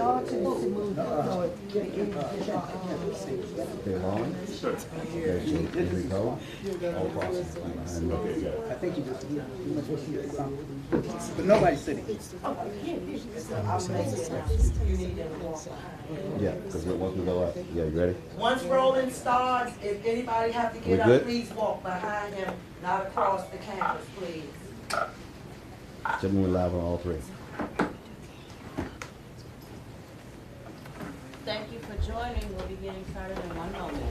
Okay, long. Sure. Okay, so here we go. All process. I think you just but nobody's sitting. Yeah, because once we go up. Yeah, you ready? Once Roland starts, if anybody have to get up, please walk behind him, not across the campus, please. Tell me we're live on all three. Thank you for joining. We'll be getting started in 1 moment.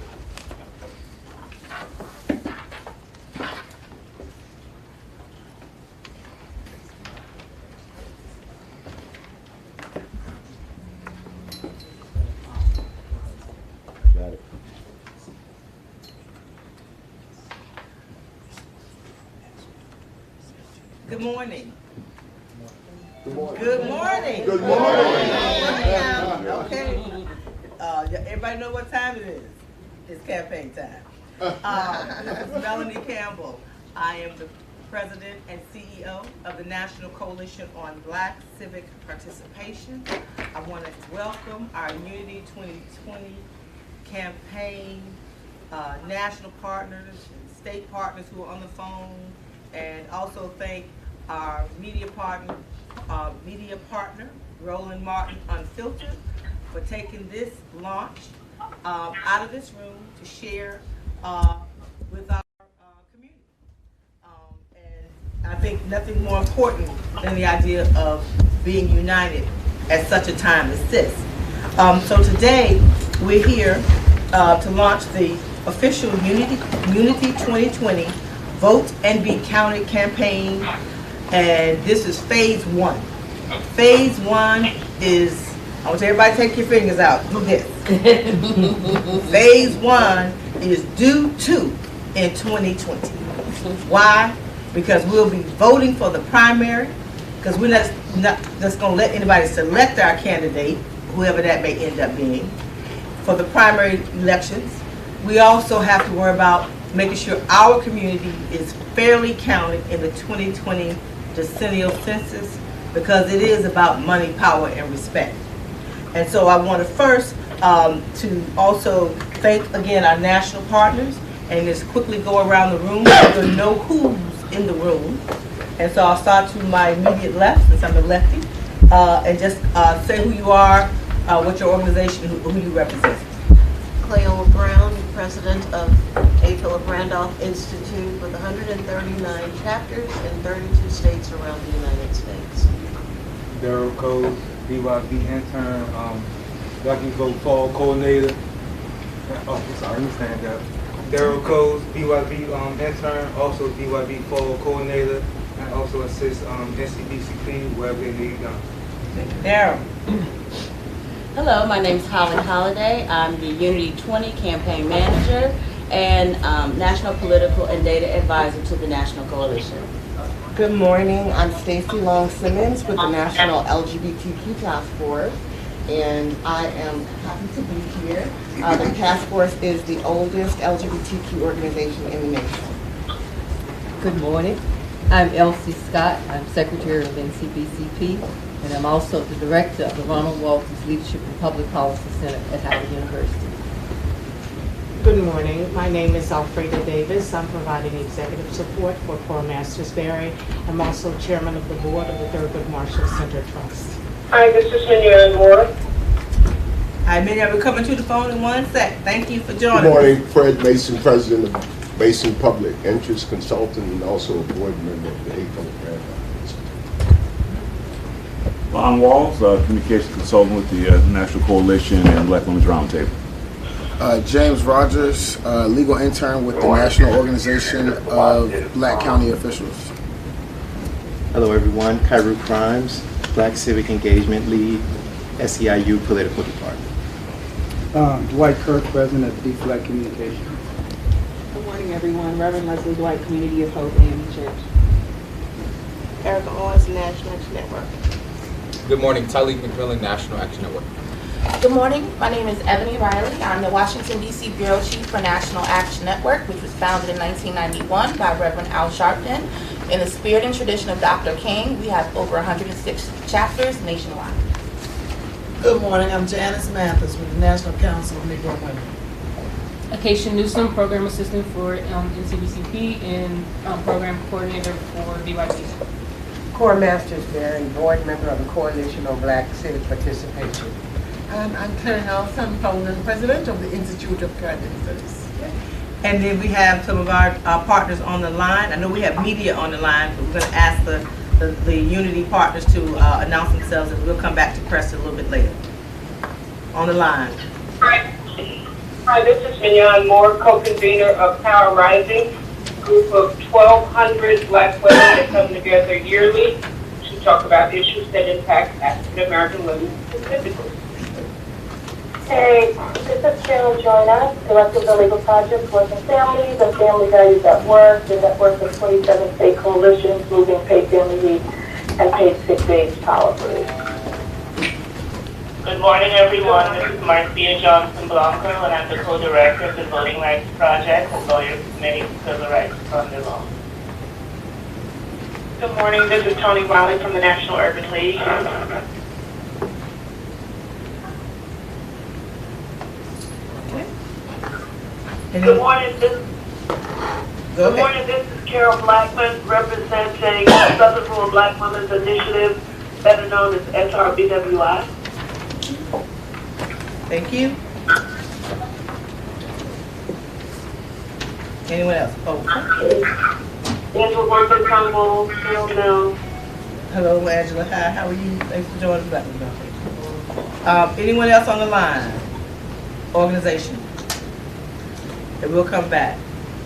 Got it. Good morning. Good morning. Good morning. Good morning. Okay. Everybody know what time it is? It's campaign time. This is Melanie Campbell. I am the President and CEO of the National Coalition on Black Civic Participation. I want to welcome our Unity 2020 campaign national partners and state partners who are on the phone, and also thank our media partner, Roland Martin Unfiltered, for taking this launch out of this room to share with our community. And I think nothing more important than the idea of being united at such a time as this. So today we're here to launch the official Unity 2020 Vote and Be Counted campaign, and this is phase 1. Phase 1 is, I want everybody to take your fingers out, do this. Phase 1 is due to in 2020. Why? Because we'll be voting for the primary, because we're not just going to let anybody select our candidate, whoever that may end up being, for the primary elections. We also have to worry about making sure our community is fairly counted in the 2020 decennial census, because it is about money, power, and respect. And so I want to first to also thank again our national partners, and just quickly go around the room so you'll know who's in the room. And so I'll start to my immediate left, since I'm a lefty, and just say who you are, what your organization, who you represent. Cleola Brown, President of A. Philip Randolph Institute, with 139 chapters in 32 states around the United States. Daryl Coles, BYB intern, Black Youth Vote Fall Coordinator. Oh, sorry, let me stand up. Daryl Coles, BYB intern, also BYB Fall Coordinator, and also assist NCBCP wherever they need done. Daryl. Hello, my name is Holly Holliday. I'm the Unity 20 campaign manager and national political and data advisor to the National Coalition. Good morning. I'm Stacy Long Simmons with the National LGBTQ Task Force, and I am happy to be here. The task force is the oldest LGBTQ organization in the nation. Good morning. I'm Elsie Scott. I'm Secretary of NCBCP, and I'm also the Director of the Ronald Walters Leadership and Public Policy Center at Howard University. Good morning. My name is Alfreda Davis. I'm providing executive support for Cora Masters-Berry. I'm also Chairman of the Board of the Thurgood Marshall Center Trust. Hi, this is Minier Moore. Hi, Minier. We're coming to the phone in 1 sec. Thank you for joining. Good morning. Fred Mason, President of Mason Public Interest Consultant and also a board member of the A. Philip Randolph Institute. Lon Walls, Communications Consultant with the National Coalition and Black Women's Roundtable. James Rogers, legal intern with the National Organization of Black County Officials. Hello everyone, Kairu Crimes, Black Civic Engagement Lead, SEIU Political Department. Dwight Kirk, President of Deep Black Communications. Good morning everyone, Reverend Leslie Dwight, Community of Hope, AME Church. Erica Owens, National Action Network. Good morning, Tyleek McMillan, National Action Network. Good morning. My name is Ebony Riley. I'm the Washington, D.C. Bureau Chief for National Action Network, which was founded in 1991 by Reverend Al Sharpton. In the spirit and tradition of Dr. King, we have over 106 chapters nationwide. Good morning, I'm Janice Mathis with the National Council of Negro Women. Acacia Newsom, Program Assistant for NCBCP and Program Coordinator for BYP. Cora Masters-Berry, Board Member of the Coalition on Black Civic Participation. I'm Claire Nelson, President of the Institute of Coordinators. And then we have some of our partners on the line. I know we have media on the line, but we're going to ask the Unity partners to announce themselves, and we'll come back to press a little bit later. On the line. Hi, this is Mignon Moore, co-convener of Power Rising, a group of 1,200 Black women that come together yearly to talk about issues that impact African American women specifically. Hey, this is Carol Joyner, Director of the Legal Project Working Families and Family Values at Work, the network of 27 state coalitions moving paid family leave and paid sick days powerfully. Good morning, everyone. This is Marcia Johnson Blanco, and I'm the co-director of the Voting Rights Project and Lawyers Committee for Civil Rights Under Law. Good morning. This is Tony Wiley from the National Urban League. Good morning. This is Carol Blackman, representing Southern Rural Black Women's Initiative, better known as SRBWI. Thank you. Anyone else? Oh. Angela Worker Campbell, Hello, Angela. Hi, how are you? Thanks for joining us. Anyone else on the line? Organization. And we'll come back.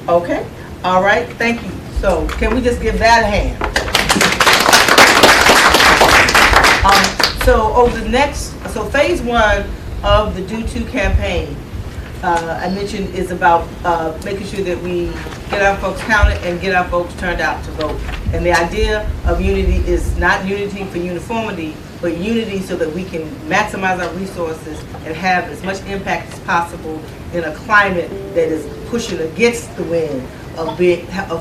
Okay? All right, thank you. So can we just give that a hand? So over the next, phase one of the Do To campaign, I mentioned is about making sure that we get our folks counted and get our folks turned out to vote. And the idea of unity is not unity for uniformity, but unity so that we can maximize our resources and have as much impact as possible in a climate that is pushing against the wind of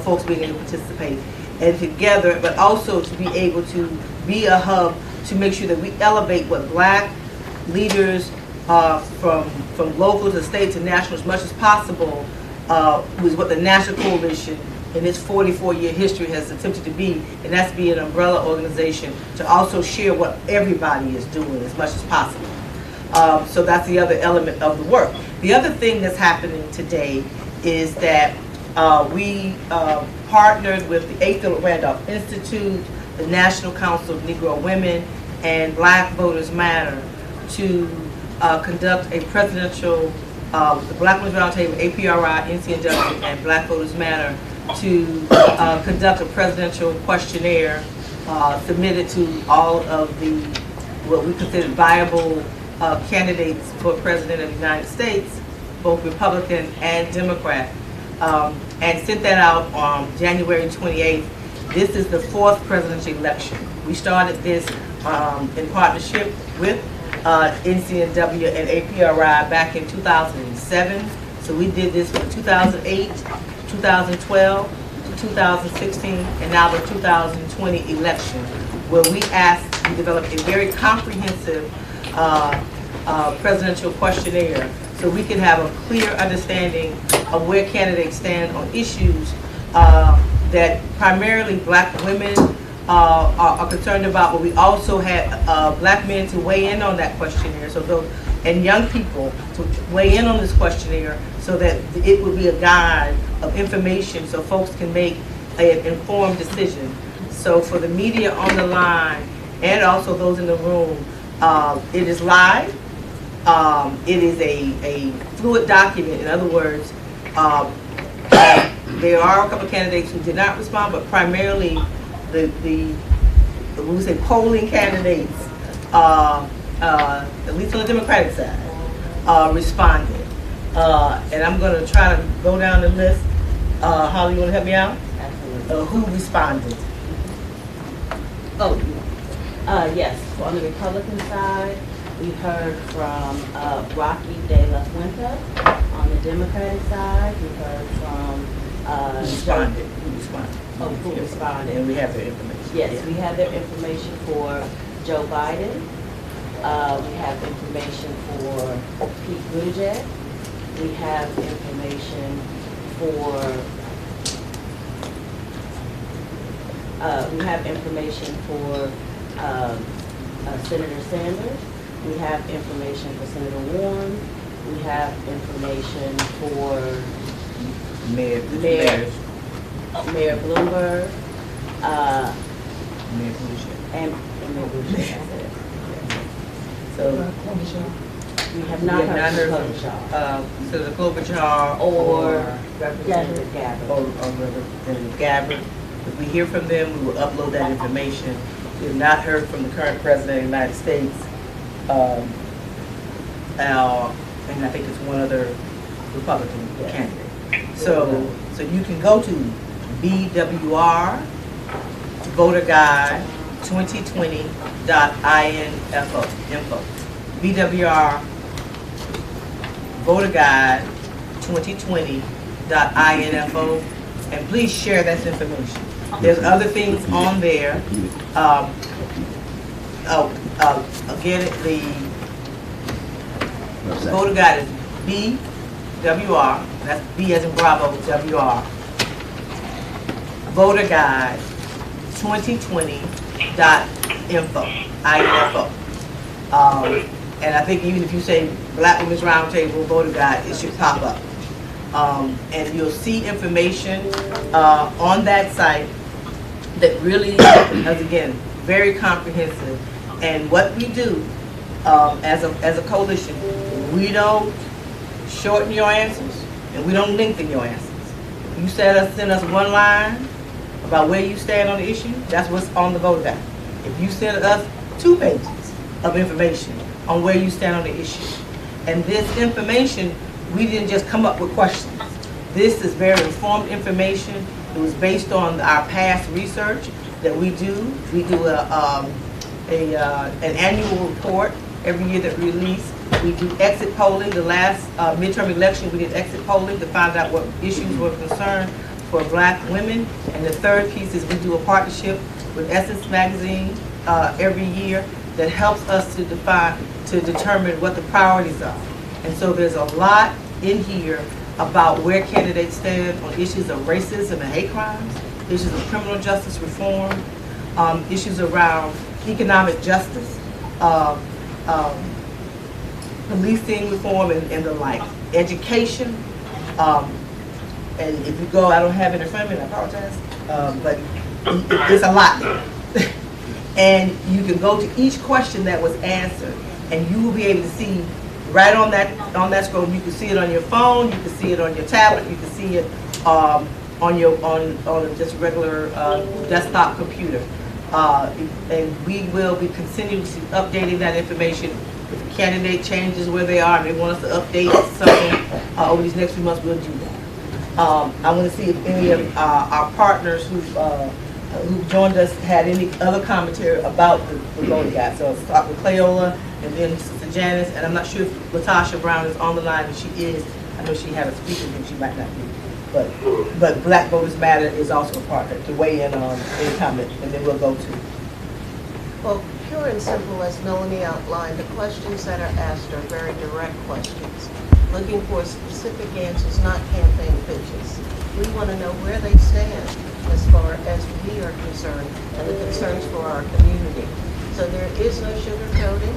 folks being able to participate. And together, but also to be able to be a hub to make sure that we elevate what Black leaders from local to state to national as much as possible was what the National Coalition in its 44-year history has attempted to be, and that's be an umbrella organization to also share what everybody is doing as much as possible. So that's the other element of the work. The other thing that's happening today is that we partnered with the A. Philip Randolph Institute, the National Council of Negro Women, and Black Voters Matter to conduct a presidential, the Black Women's Roundtable, APRI, NCNW, and Black Voters Matter to conduct a presidential questionnaire submitted to all of the, what we consider viable candidates for President of the United States, both Republican and Democrat, and sent that out on January 28th. This is the 4th presidential election. We started this in partnership with NCNW and APRI back in 2007. So we did this from 2008, 2012, 2016, and now the 2020 election, where we developed a very comprehensive presidential questionnaire so we can have a clear understanding of where candidates stand on issues that primarily Black women are concerned about, but we also had Black men to weigh in on that questionnaire, and young people to weigh in on this questionnaire so that it would be a guide of information so folks can make an informed decision. So for the media on the line and also those in the room, it is live. It is a fluid document. In other words, there are a couple of candidates who did not respond, but primarily the we say polling candidates, at least on the Democratic side, responded. And I'm going to try to go down the list. Holly, you want to help me out? Absolutely. Who responded? Yes. So on the Republican side, we heard from Rocky De La Fuente. On the Democratic side, we heard from Who responded? Who responded. And we have their information. Yes, we have their information for Joe Biden, We have information for Pete Buttigieg. We have information for Senator Sanders. We have information for Senator Warren. We have information for Mayor Bloomberg. Mayor Boucher. And Mayor Boucher. So we have not heard from Klobuchar. Senator Klobuchar or Representative Gabbard. Or Representative Gabbard. If we hear from them, we will upload that information. We have not heard from the current President of the United States. And I think it's one other Republican candidate. So you can go to BWR Voter Guide 2020.info. BWR Voter Guide 2020.info, and please share that information. There's other things on there. Again, the voter guide is BWR, that's B as in Bravo, WR, Voter Guide 2020.info, INFO. And I think even if you say Black Women's Roundtable Voter Guide, it should pop up. And you'll see information on that site that really is, again, very comprehensive. And what we do as a coalition, we don't shorten your answers and we don't lengthen your answers. You send us one line about where you stand on the issue, that's what's on the voter guide. If you send us 2 pages of information on where you stand on the issue, and this information, we didn't just come up with questions. This is very informed information. It was based on our past research that we do. We do an annual report every year that we release. We do exit polling. The last midterm election, we did exit polling to find out what issues were concerned for Black women. And the third piece is we do a partnership with Essence Magazine every year that helps us to determine what the priorities are. And so there's a lot in here about where candidates stand on issues of racism and hate crimes, issues of criminal justice reform, issues around economic justice, policing reform, and the like, education. And if you go, I don't have it in front of me, I apologize, but it's a lot there. And you can go to each question that was answered, and you will be able to see right on that scroll. You can see it on your phone, you can see it on your tablet, you can see it on just regular desktop computer. And we will be continuously updating that information. If a candidate changes where they are and they want us to update something over these next few months, we'll do that. I want to see if any of our partners who joined us had any other commentary about the voting guide. So I'll start with Cleola and then Sister Janice, and I'm not sure if Latasha Brown is on the line. If she is, I know she had a speaker, and she might not be. But Black Voters Matter is also a partner to weigh in on any comment, and then we'll go to. Well, pure and simple, as Melanie outlined, the questions that are asked are very direct questions, looking for specific answers, not campaign pitches. We want to know where they stand as far as we are concerned and the concerns for our community. So there is no sugarcoating.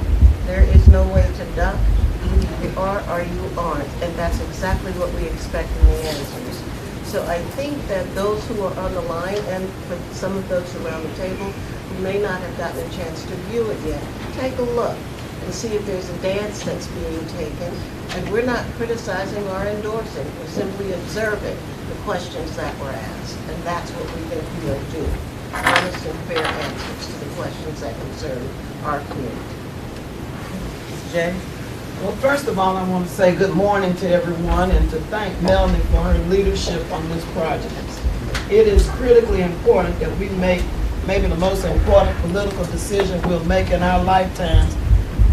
There is no way to duck. Either you are or you aren't. And that's exactly what we expect in the answers. So I think that those who are on the line, and for some of those around the table who may not have gotten a chance to view it yet, take a look and see if there's a dance that's being taken. And we're not criticizing or endorsing. We're simply observing the questions that were asked. And that's what we think we will do. Honest and fair answers to the questions that concern our community. Jay? Well, first of all, I want to say good morning to everyone and to thank Melanie for her leadership on this project. It is critically important that we make maybe the most important political decision we'll make in our lifetimes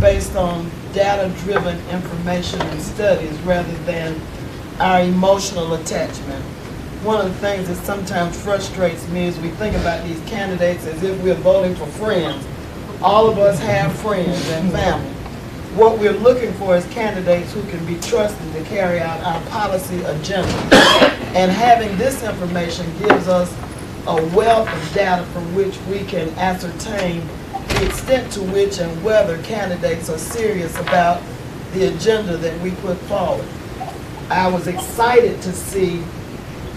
based on data-driven information and studies rather than our emotional attachment. One of the things that sometimes frustrates me is we think about these candidates as if we're voting for friends, All of us have friends and family. What we're looking for is candidates who can be trusted to carry out our policy agenda. And having this information gives us a wealth of data from which we can ascertain the extent to which and whether candidates are serious about the agenda that we put forward. I was excited to see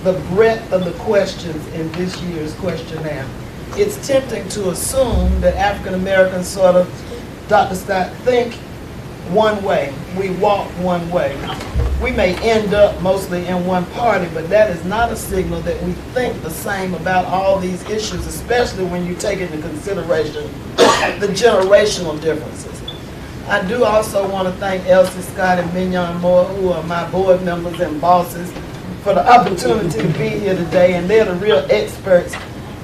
the breadth of the questions in this year's questionnaire. It's tempting to assume that African Americans sort of, Dr. Scott, think one way, we walk one way. We may end up mostly in one party, but that is not a signal that we think the same about all these issues, especially when you take into consideration the generational differences. I do also want to thank Elsie Scott and Mignon Moore, who are my board members and bosses, for the opportunity to be here today, and they're the real experts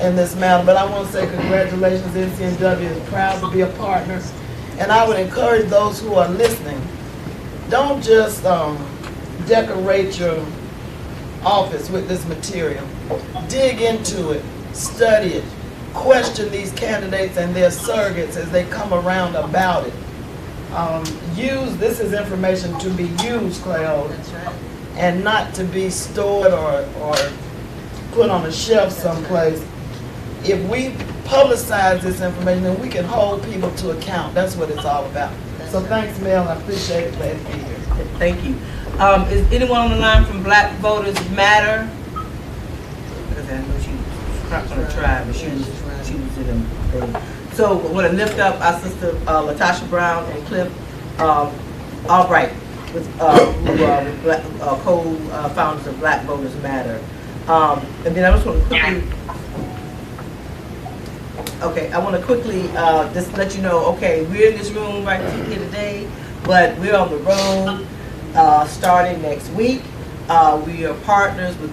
in this matter. But I want to say congratulations, NCNW is proud to be a partner. And I would encourage those who are listening, don't just decorate your office with this material. Dig into it, study it, question these candidates and their surrogates as they come around about it. This is information to be used, Cleo, and not to be stored or put on a shelf someplace. If we publicize this information, then we can hold people to account. That's what it's all about. So thanks, Mel. I appreciate it. Glad to be here. Thank you. Is anyone on the line from Black Voters Matter? Because I know she's not going to try, but she was in a thing. So I want to lift up our sister Latasha Brown and Cliff Albright, who are co-founders of Black Voters Matter. And then I just want to quickly. Okay, I want to quickly just let you know, okay, we're in this room right here today, but we're on the road starting next week. We are partners with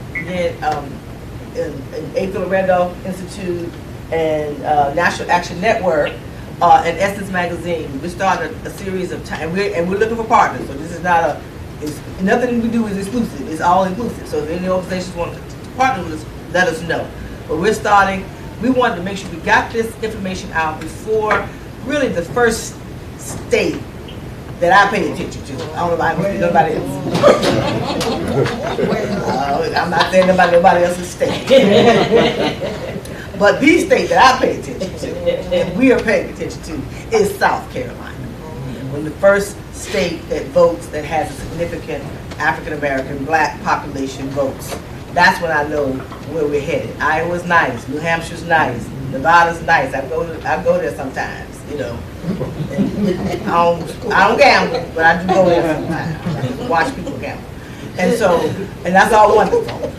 A. Randolph Institute and National Action Network and Essence Magazine. We're starting a series of time, and we're looking for partners. So this is not nothing we do is exclusive. It's all inclusive. So if any organizations want to partner with us, let us know. But we're starting. We wanted to make sure we got this information out before really the first state that I pay attention to. I don't know about nobody else. I'm not saying nobody else's state. But the state that I pay attention to, and we are paying attention to, is South Carolina. When the first state that votes that has a significant African American black population votes. That's when I know where we're headed. Iowa's nice, New Hampshire's nice, Nevada's nice. I go there sometimes, you know. I don't gamble, but I do go there sometimes. I watch people gamble. And that's all wonderful.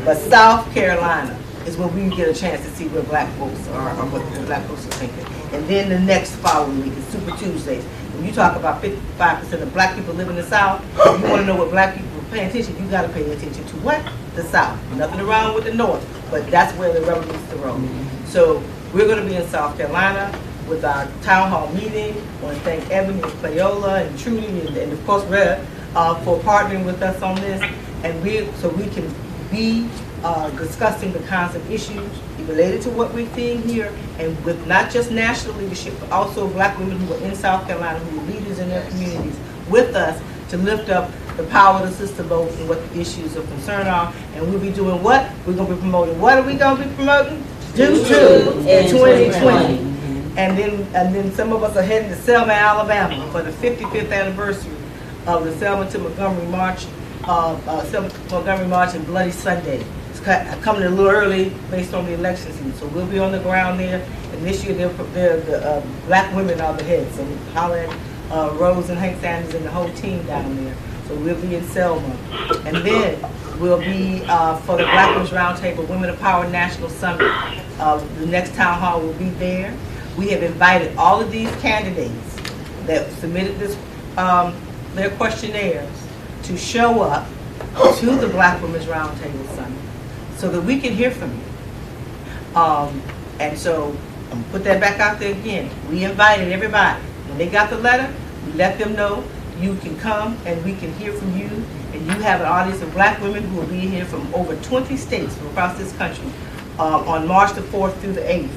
But South Carolina is where we get a chance to see where black folks are, or what the black folks are thinking. And then the next following week is Super Tuesdays. When you talk about 55% of black people living in the South, if you want to know what black people are paying attention, you got to pay attention to what? The South. Nothing wrong with the North, but that's where the rubber meets the road. So we're going to be in South Carolina with our town hall meeting. I want to thank Ebony and Cleola and Trudy and of course Red for partnering with us on this, and so we can be discussing the kinds of issues related to what we're seeing here, and with not just national leadership, but also black women who are in South Carolina, who are leaders in their communities, with us to lift up the power of the sister vote and what the issues of concern are. And we'll be doing what? We're going to be promoting. What are we going to be promoting? Do Too in 2020. And then some of us are heading to Selma, Alabama for the 55th anniversary of the Selma to Montgomery March, Selma to Montgomery March and Bloody Sunday. It's coming a little early based on the election season, so we'll be on the ground there. And this year, the black women are the heads. So Holland, Rose, and Hank Sanders and the whole team down there. So we'll be in Selma, and then we'll be for the Black Women's Roundtable Women of Power National Summit. The next town hall will be there. We have invited all of these candidates that submitted their questionnaires to show up to the Black Women's Roundtable Summit so that we can hear from you. And so I'm gonna put that back out there again. We invited everybody. When they got the letter, we let them know you can come and we can hear from you. And you have an audience of black women who will be here from over 20 states from across this country on March the 4th through the 8th.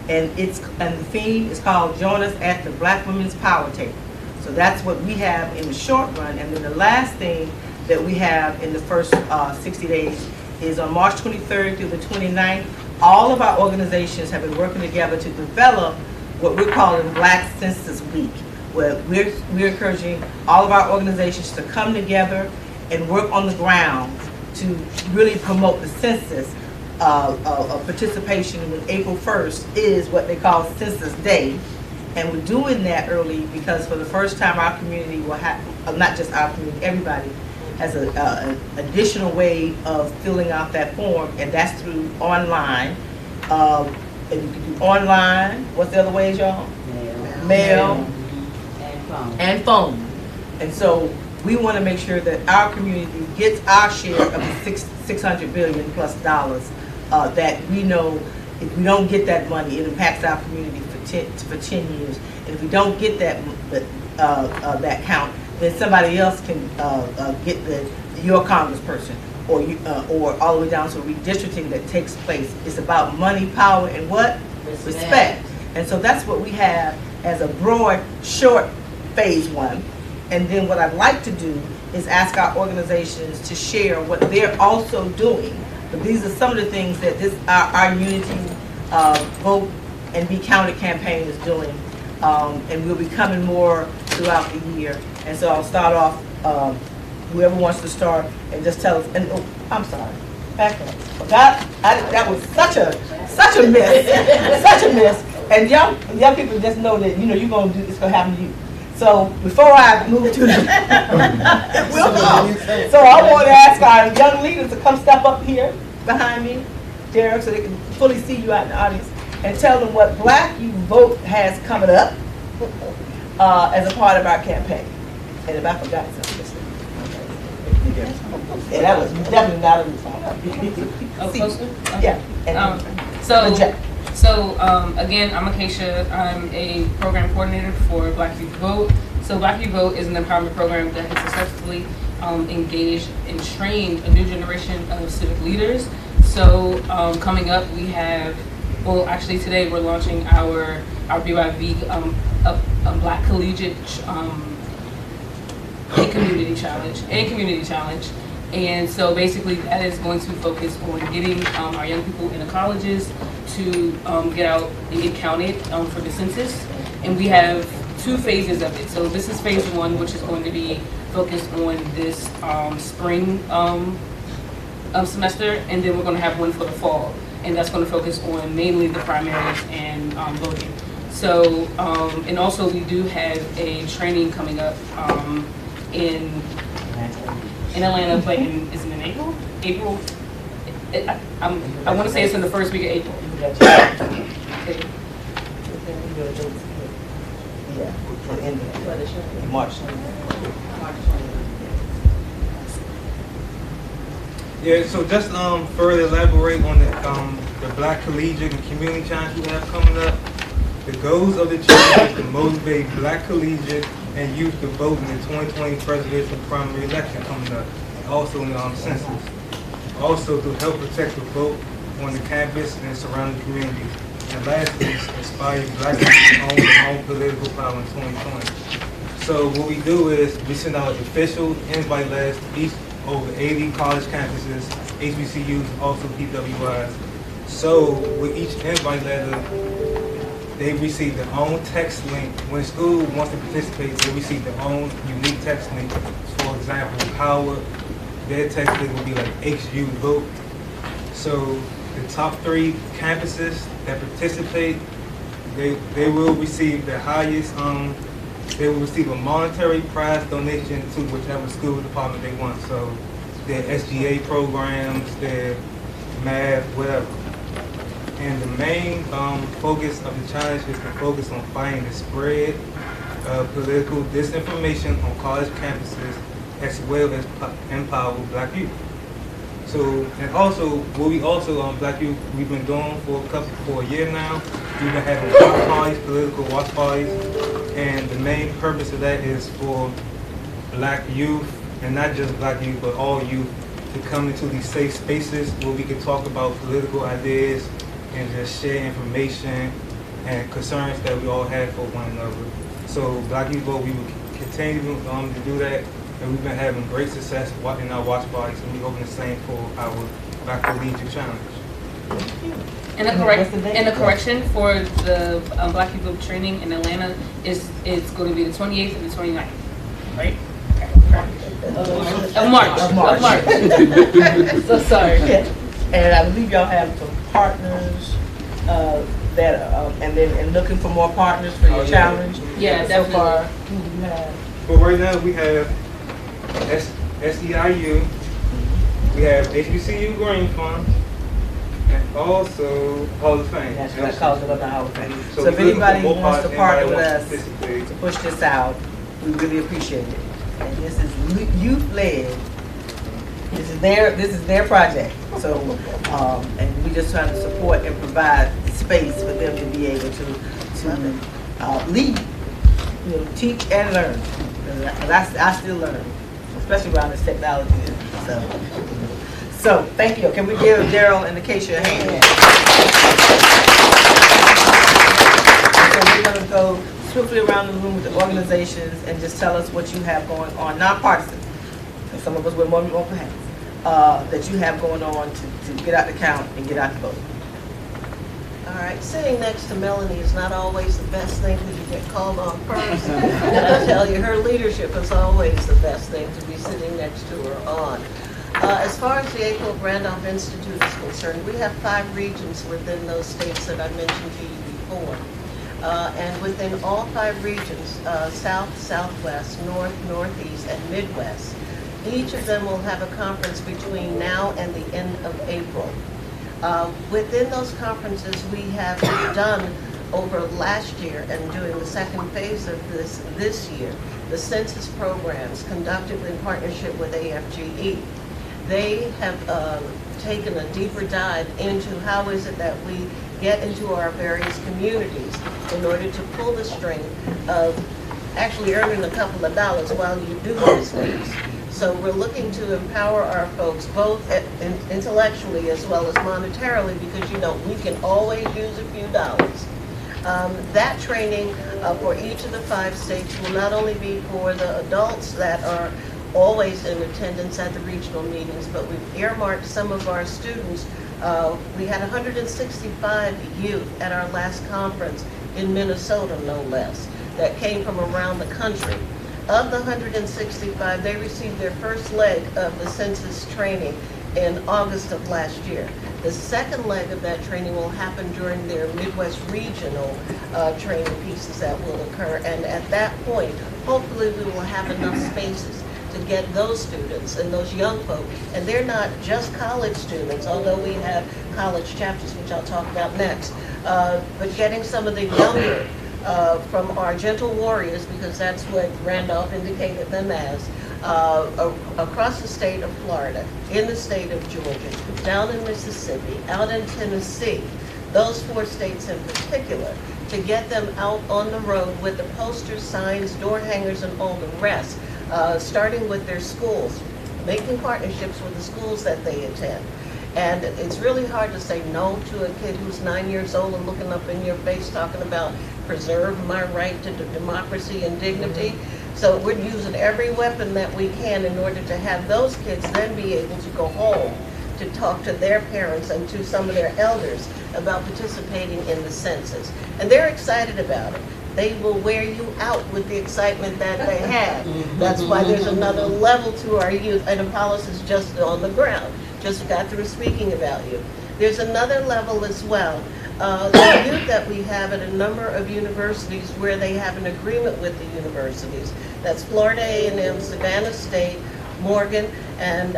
and the theme is called "Join Us at the Black Women's Power Table." So that's what we have in the short run, and then the last thing that we have in the first 60 days is on March 23rd through the 29th. All of our organizations have been working together to develop what we're calling Black Census Week, where we're encouraging all of our organizations to come together and work on the ground to really promote the census of participation. And April 1st is what they call Census Day. And we're doing that early because for the first time our community will have, not just our community, everybody has an additional way of filling out that form, and that's through online. And you can do online. What's the other ways, y'all? Mail. And phone. And so we want to make sure that our community gets our share of the $600 billion plus that we know if we don't get that money, it impacts our community for 10 years. And if we don't get that count, then somebody else can get your congressperson, or all the way down to redistricting that takes place. It's about money, power, and what? Respect. And so that's what we have as a broad, short phase one. And then what I'd like to do is ask our organizations to share what they're also doing. But these are some of the things that our Unity Vote and Be Counted campaign is doing. And we'll be coming more throughout the year. And so I'll start off, whoever wants to start, and just tell us, and oh, I'm sorry, back up. That was such a miss, such a miss. And young people just know that, you're gonna do, it's gonna happen to you. So before I move to it will come. So I want to ask our young leaders to come step up here behind me, Derek, so they can fully see you out in the audience, and tell them what Black Youth Vote has coming up as a part of our campaign. And if I forgot something, yeah, that was definitely not a response. Yeah. Again, I'm Acacia. I'm a program coordinator for Black Youth Vote. So Black Youth Vote is an empowerment program that has successfully engaged and trained a new generation of civic leaders. So coming up, we have, well, actually today we're launching our BYV, a Black Collegiate a community challenge. And so basically that is going to focus on getting our young people in the colleges to get out and get counted for the census. And we have 2 phases of it. So this is phase 1, which is going to be focused on this spring semester, and then we're going to have one for the fall. And that's going to focus on mainly the primaries and voting. So, and also we do have a training coming up in Atlanta, but is it in April? I want to say it's in the first week of April. March. Yeah, so just further elaborate on the Black Collegiate and Community Challenge we have coming up. The goals of the challenge is to motivate Black collegiate and youth to vote in the 2020 presidential primary election coming up, and also in the census. Also to help protect the vote on the campus and surrounding communities. And lastly, inspire Black youth to own their own political power in 2020. So what we do is we send out official invite letters to each over 80 college campuses, HBCUs, also PWIs. So with each invite letter, they receive their own text link. When school wants to participate, they receive their own unique text link. For example, Howard, their text link will be like HU Vote. So the top 3 campuses that participate, they will receive the highest, they will receive a monetary prize donation to whichever school department they want. So their SGA programs, their math, whatever. And the main focus of the challenge is to focus on fighting the spread of political disinformation on college campuses, as well as empower Black youth. So, and also, what we also Black youth, we've been doing for a year now. We've been having watch parties, political watch parties, and the main purpose of that is for Black youth, and not just Black youth, but all youth, to come into these safe spaces where we can talk about political ideas and just share information and concerns that we all have for one another. So Black Youth Vote, we will continue to do that, and we've been having great success in our watch parties, and we're hoping the same for our Black Collegiate Challenge. And a correction for the Black Youth Vote training in Atlanta it's going to be the 28th and the 29th, right? Of March. So sorry. And I believe y'all have some partners that and looking for more partners for your challenge. Yeah, so definitely. far, who you have? But right now we have SEIU, we have HBCU Green Fund, and also Hall of Fame. That's what I called it on the Hall of Fame. So if we're looking for anybody more wants to partners, partner with anybody us wants to participate. to push this out, we really appreciate it. And this is youth-led. This is their project. So, and we just trying to support and provide space for them to be able to lead, teach and learn. And I still learn, especially around this technology. So thank you. Can we give Daryl and Acacia a hand? So we're going to go swiftly around the room with the organizations and just tell us what you have going on, nonpartisan. And some of us wear more hats that you have going on to get out the count and get out the vote. All right, sitting next to Melanie is not always the best thing because you get called on first. And I tell you, her leadership is always the best thing to be sitting next to her on. As far as the A. Randolph Institute is concerned, we have 5 regions within those states that I mentioned to you before. And within all 5 regions, South, Southwest, North, Northeast, and Midwest, each of them will have a conference between now and the end of April. Within those conferences, we have done over last year and doing the second phase of this year, the census programs conducted in partnership with AFGE. They have taken a deeper dive into how is it that we get into our various communities in order to pull the string of actually earning a couple of dollars while you do these things. So we're looking to empower our folks both intellectually as well as monetarily because, we can always use a few dollars. That training for each of the 5 states will not only be for the adults that are always in attendance at the regional meetings, but we've earmarked some of our students. We had 165 youth at our last conference in Minnesota, no less, that came from around the country. Of the 165, they received their first leg of the census training in August of last year. The second leg of that training will happen during their Midwest regional training pieces that will occur. And at that point, hopefully we will have enough spaces to get those students and those young folk. And they're not just college students, although we have college chapters, which I'll talk about next, but getting some of the younger from our gentle warriors, because that's what Randolph indicated them as, across the state of Florida, in the state of Georgia, down in Mississippi, out in Tennessee, those 4 states in particular, to get them out on the road with the posters, signs, door hangers, and all the rest, starting with their schools, making partnerships with the schools that they attend. And it's really hard to say no to a kid who's 9 years old and looking up in your face talking about preserve my right to democracy and dignity. So we're using every weapon that we can in order to have those kids then be able to go home to talk to their parents and to some of their elders about participating in the census. And they're excited about it. They will wear you out with the excitement that they have. That's why there's another level to our youth. And Apollos is just on the ground. Just got through speaking about you. There's another level as well. The youth that we have at a number of universities where they have an agreement with the universities. That's Florida A&M, Savannah State, Morgan, and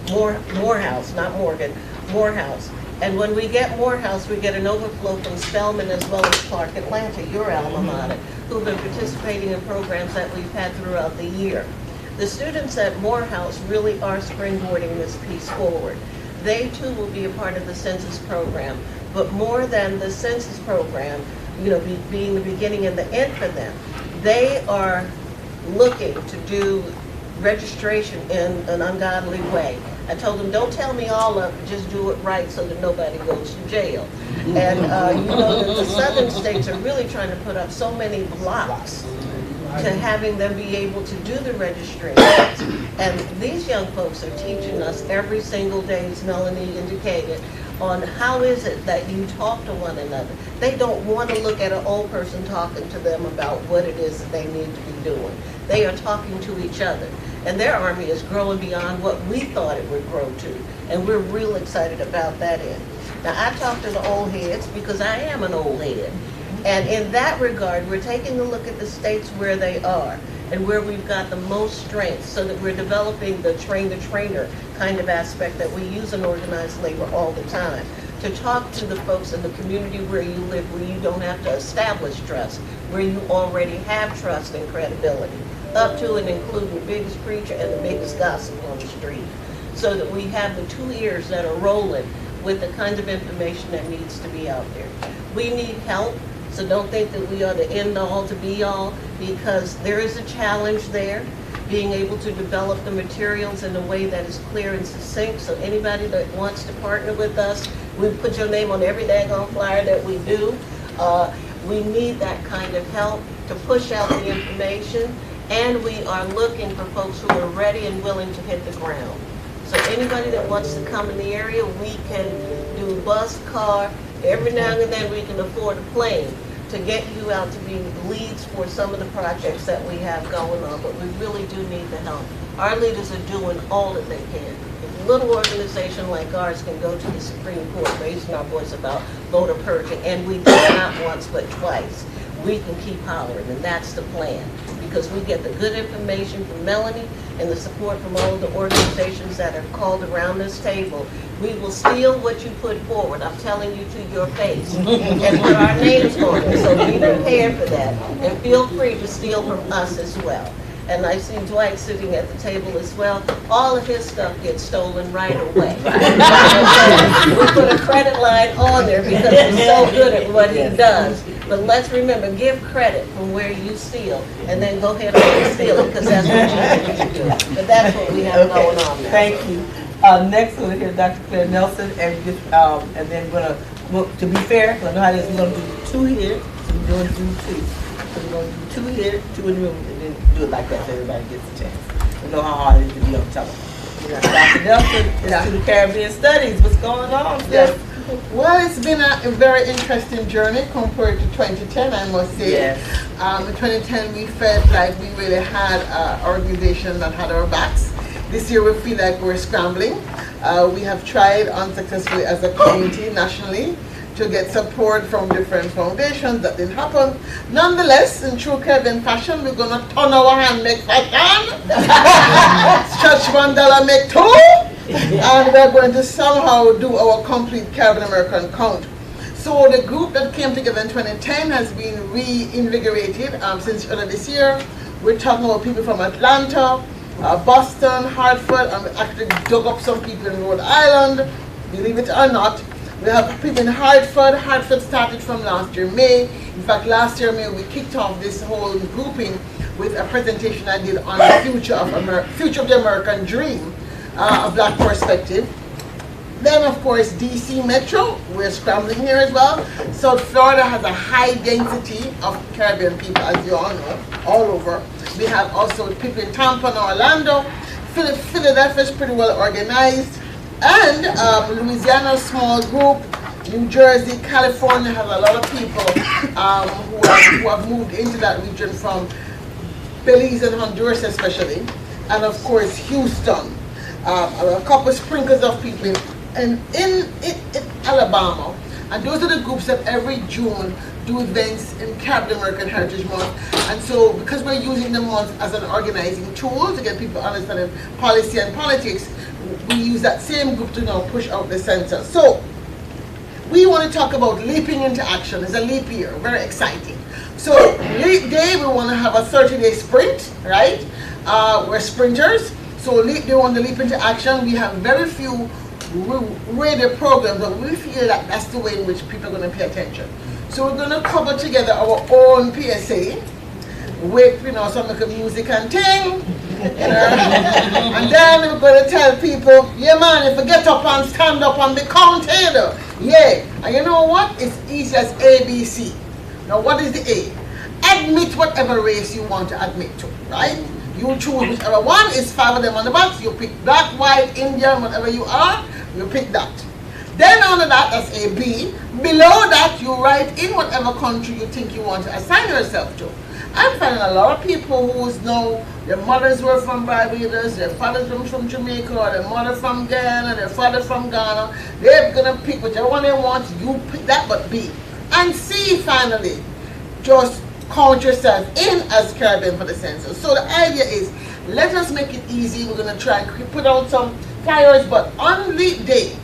Morehouse, not Morgan, Morehouse. And when we get Morehouse, we get an overflow from Spelman as well as Clark Atlanta, your alma mater, who've been participating in programs that we've had throughout the year. The students at Morehouse really are springboarding this piece forward. They too will be a part of the census program, but more than the census program, being the beginning and the end for them, they are looking to do registration in an ungodly way. I told them, don't tell me all of it, just do it right so that nobody goes to jail. And you know that the southern states are really trying to put up so many blocks to having them be able to do the registrations. And these young folks are teaching us every single day, as Melanie indicated, on how is it that you talk to one another. They don't want to look at an old person talking to them about what it is that they need to be doing. They are talking to each other. And their Army is growing beyond what we thought it would grow to. And we're real excited about that end. Now, I talk to the old heads because I am an old head. And in that regard, we're taking a look at the states where they are and where we've got the most strength so that we're developing the train-the-trainer kind of aspect that we use in organized labor all the time. To talk to the folks in the community where you live, where you don't have to establish trust, where you already have trust and credibility, up to and including the biggest preacher and the biggest gossip on the street, so that we have the two ears that are rolling with the kind of information that needs to be out there. We need help. So don't think that we are the end all to be all, because there is a challenge there, being able to develop the materials in a way that is clear and succinct. So anybody that wants to partner with us, we put your name on every daggone flyer that we do. We need that kind of help to push out the information, and we are looking for folks who are ready and willing to hit the ground. So anybody that wants to come in the area, we can do bus, car. Every now and then we can afford a plane to get you out to be leads for some of the projects that we have going on, but we really do need the help. Our leaders are doing all that they can. If a little organization like ours can go to the Supreme Court raising our voice about voter purging, and we did not once but twice, we can keep hollering, and that's the plan. Because we get the good information from Melanie and the support from all of the organizations that have called around this table. We will steal what you put forward. I'm telling you to your face. And put our names on it. So be prepared for that. And feel free to steal from us as well. And I see Dwight sitting at the table as well. All of his stuff gets stolen right away. We put a credit line on there because he's so good at what he does. But let's remember, give credit from where you steal, and then go ahead and steal it, because that's what you need to do. But that's what we have going on now. Thank you. Next we'll hear Dr. Claire Nelson, and then we're gonna, to be fair, I know how this is, we're gonna do two here, so we're going to do two. So we're going to do two here, two in the room, and then do it like that so everybody gets a chance. We know how hard it is to be on telephone. Dr. Nelson is to the Caribbean Studies. What's going on, sis? Well, it's been a very interesting journey compared to 2010, I must say. Yes. In 2010, we felt like we really had an organization that had our backs. This year, we feel like we're scrambling. We have tried unsuccessfully as a community nationally to get support from different foundations. That didn't happen. Nonetheless, in true Caribbean fashion, we're going to turn our hand, make fashion, stretch $1, make two. And we're going to somehow do our complete Caribbean American count. So the group that came together in 2010 has been reinvigorated since earlier this year. We're talking about people from Atlanta, Boston, Hartford, and we actually dug up some people in Rhode Island, believe it or not. We have people in Hartford. Hartford started from last year, May. In fact, last year, May, we kicked off this whole grouping with a presentation I did on the future of the American dream. A black perspective. Then, of course, DC Metro, we're scrambling here as well. South Florida has a high density of Caribbean people, as you all know, all over. We have also people in Tampa and Orlando. Philadelphia is pretty well organized. And Louisiana, small group. New Jersey, California has a lot of people who have moved into that region from Belize and Honduras especially. And, of course, Houston. A couple of sprinkles of people in Alabama, and those are the groups that every June do events in Caribbean American Heritage Month. And so because we're using the month as an organizing tool to get people understanding policy and politics, we use that same group to now push out the center. So we want to talk about leaping into action. It's a leap year, very exciting. So leap day, we want to have a 30-day sprint, right? We're sprinters. So they want to leap into action. We have very few radio programs, but we feel that that's the way in which people are going to pay attention. So we're going to cover together our own PSA with, some of the music and ting, and then we're going to tell people, yeah man, if you get up and stand up and be counted, Yeah, and you know what? It's easy as ABC. Now what is the A? Admit whatever race you want to admit to, right? You choose whichever one. Is 5 of them on the box. You pick black, white, Indian, whatever you are, you pick that. Then under that, that's a B. Below that, you write in whatever country you think you want to assign yourself to. I'm finding a lot of people who know their mothers were from Barbados, their fathers were from Jamaica, or their mother from Ghana, their father from Ghana. They're going to pick whichever one they want. You pick that, but B. And C, finally, just count yourself in as Caribbean for the census. So the idea is, let us make it easy. We're going to try and put out some flyers, but on the day,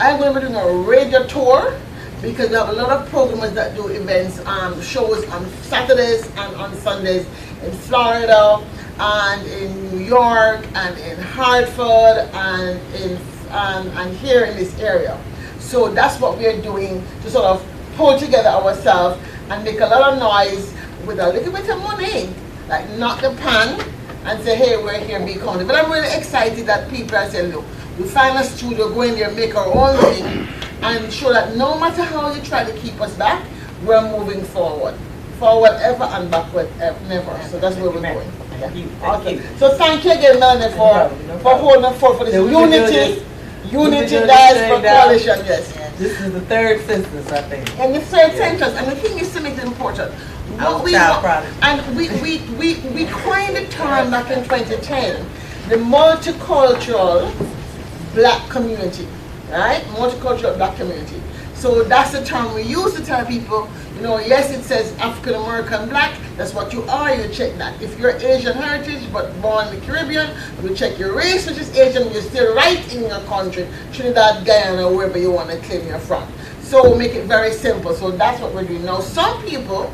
I'm going to be doing a radio tour, because we have a lot of programmers that do events, shows on Saturdays and on Sundays in Florida and in New York and in Hartford and here in this area. So that's what we're doing, to sort of pull together ourselves and make a lot of noise with a little bit of money, like knock the pan and say, hey, we're here in Big County. But I'm really excited that people are saying, look, we find a studio, go in there, make our own thing, and show that no matter how you try to keep us back, we're moving forward. Forward ever and backward never. So that's where we're going. Thank you. Awesome. So thank you again, Melanie, for holding forth for this unity diaspora coalition. Yes. This is the third census, I think. And the third census, and the thing is to make it important. We coined the term back in 2010, the multicultural black community, right? Multicultural black community. So that's the term we use to tell people, you know, yes, it says African American black, that's what you are, you check that. If you're Asian heritage but born in the Caribbean, you check your race, which is Asian, you're still right in your country, Trinidad, Guyana, wherever you want to claim you're from. So make it very simple. So that's what we're doing. Now some people,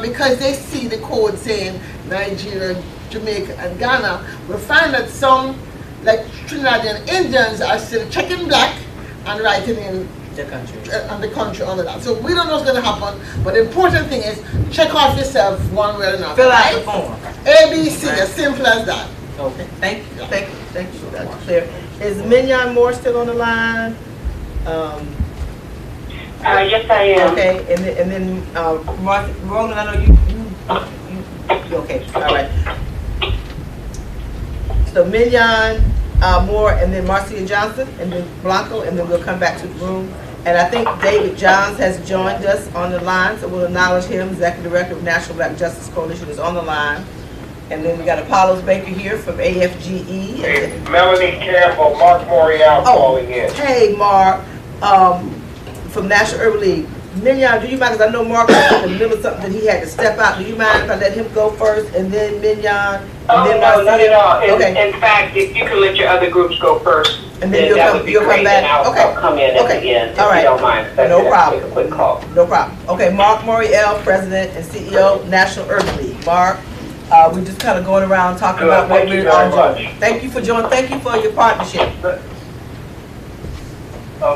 because they see the code saying Nigeria, Jamaica, and Ghana, will find that some, like Trinidadian Indians, are still checking black and writing in the country and the country under that. So we don't know what's going to happen, but the important thing is check off yourself one way or another. Fill out the form. ABC, as simple as that. Okay, thank you, thank you. That's clear. Is Mignon Moore still on the line? Yes, I am. Okay, and then Roland, I know you okay, all right. So Mignon Moore, and then Marcia Johnson, and then Blanco, and then we'll come back to the room. And I think David Johns has joined us on the line, so we'll acknowledge him. Executive Director of National Black Justice Coalition is on the line. And then we got Apollos Baker here from AFGE. Hey, Melanie Campbell, Mark Morial calling in. Hey, Mark, from National Urban League. Mignon, do you mind, because I know Mark was in the middle of something that he had to step out. Do you mind if I let him go first, and then Mignon, and then no, not at all. Okay. In fact, if you can let your other groups go first, and then you'll come back. I'll come in at the end, if you don't mind. No problem. Take a quick call. No problem. Okay, Mark Morial, President and CEO, National Urban League. Mark, we're just kind of going around talking about what we're doing. Thank you for joining. Thank you for your partnership.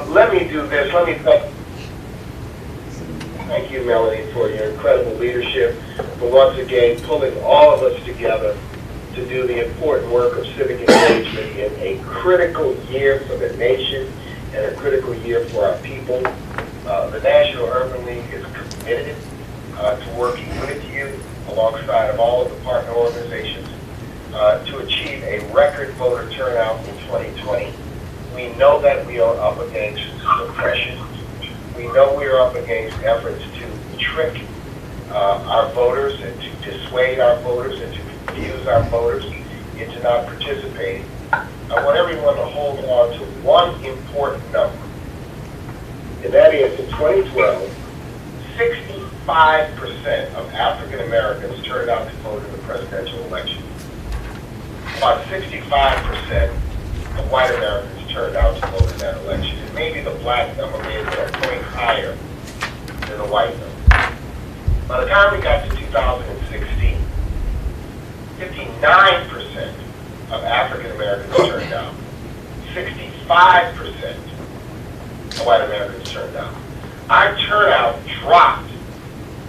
Let me do this. Thank you, Melanie, for your incredible leadership, for once again pulling all of us together to do the important work of civic engagement in a critical year for the nation and a critical year for our people. The National Urban League is committed to working with you alongside of all of the partner organizations to achieve a record voter turnout in 2020. We know that we are up against suppression. We know we are up against efforts to trick our voters and to dissuade our voters and to confuse our voters into not participating. I want everyone to hold on to one important number, and that is in 2012, 65% of African Americans turned out to vote in the presidential election. About 65% of white Americans turned out to vote in that election. And maybe the black number may have been a point higher than the white number. By the time we got to 2016, 59% of African Americans turned out. 65% of white Americans turned out. Our turnout dropped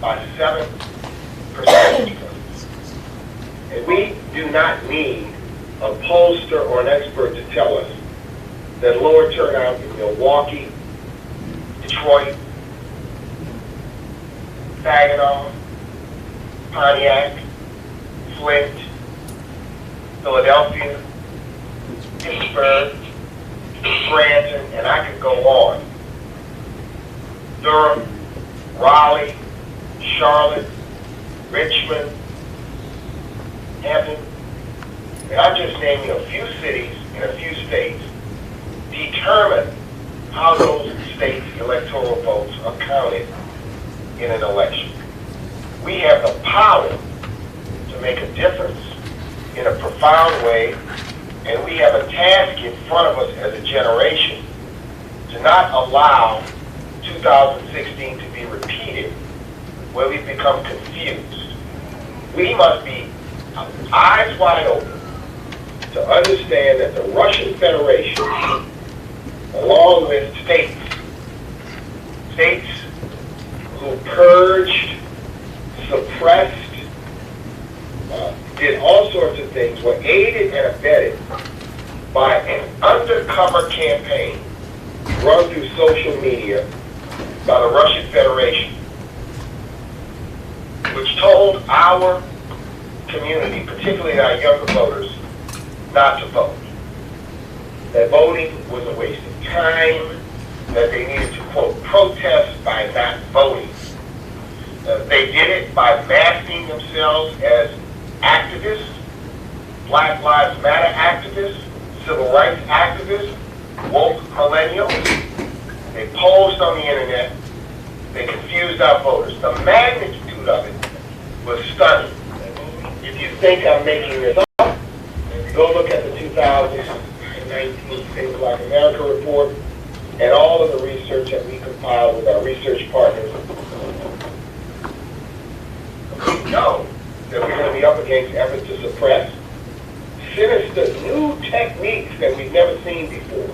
by 7 percentage points. And we do not need a pollster or an expert to tell us that lower turnout in Milwaukee, Detroit, Saginaw, Pontiac, Flint, Philadelphia, Pittsburgh, Scranton, and I could go on. Durham, Raleigh, Charlotte, Richmond, Hampton, and I'm just naming a few cities in a few states, determine how those states' electoral votes are counted in an election. We have the power to make a difference in a profound way, and we have a task in front of us as a generation to not allow 2016 to be repeated where we become confused. We must be eyes wide open to understand that the Russian Federation, along with states who purged, suppressed, did all sorts of things, were aided and abetted by an undercover campaign run through social media by the Russian Federation, which told our community, particularly our younger voters, not to vote. That voting was a waste of time, that they needed to, quote, protest by not voting. They did it by masking themselves as activists, Black Lives Matter activists, civil rights activists, woke millennials. They posed on the internet. They confused our voters. The magnitude of it was stunning. If you think I'm making this up, go look at the 2019 State of Black America report and all of the research that we compiled with our research partners. We know that we're going to be up against efforts to suppress sinister new techniques that we've never seen before.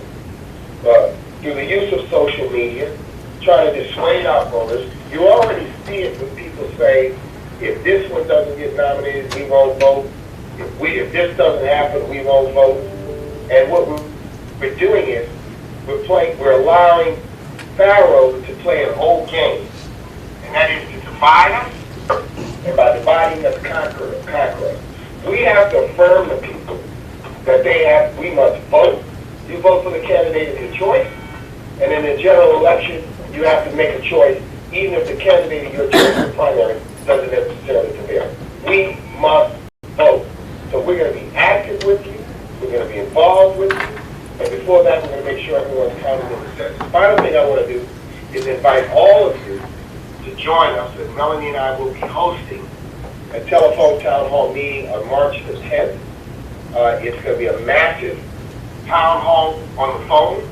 Through the use of social media, trying to dissuade our voters. You already see it when people say, if this one doesn't get nominated, we won't vote. If this doesn't happen, we won't vote. And what we're doing is we're allowing Pharaoh to play an old game, and that is to divide us, and by dividing us, conquer us. We have to affirm the people that we must vote. You vote for the candidate of your choice, and in the general election, you have to make a choice, even if the candidate of your choice in the primary doesn't necessarily prevail. We must vote. So we're going to be active with you. We're going to be involved with you. And before that, we're going to make sure everyone's counted in the census. The final thing I want to do is invite all of you to join us, as Melanie and I will be hosting a telephone town hall meeting on March the 10th. It's going to be a massive town hall on the phone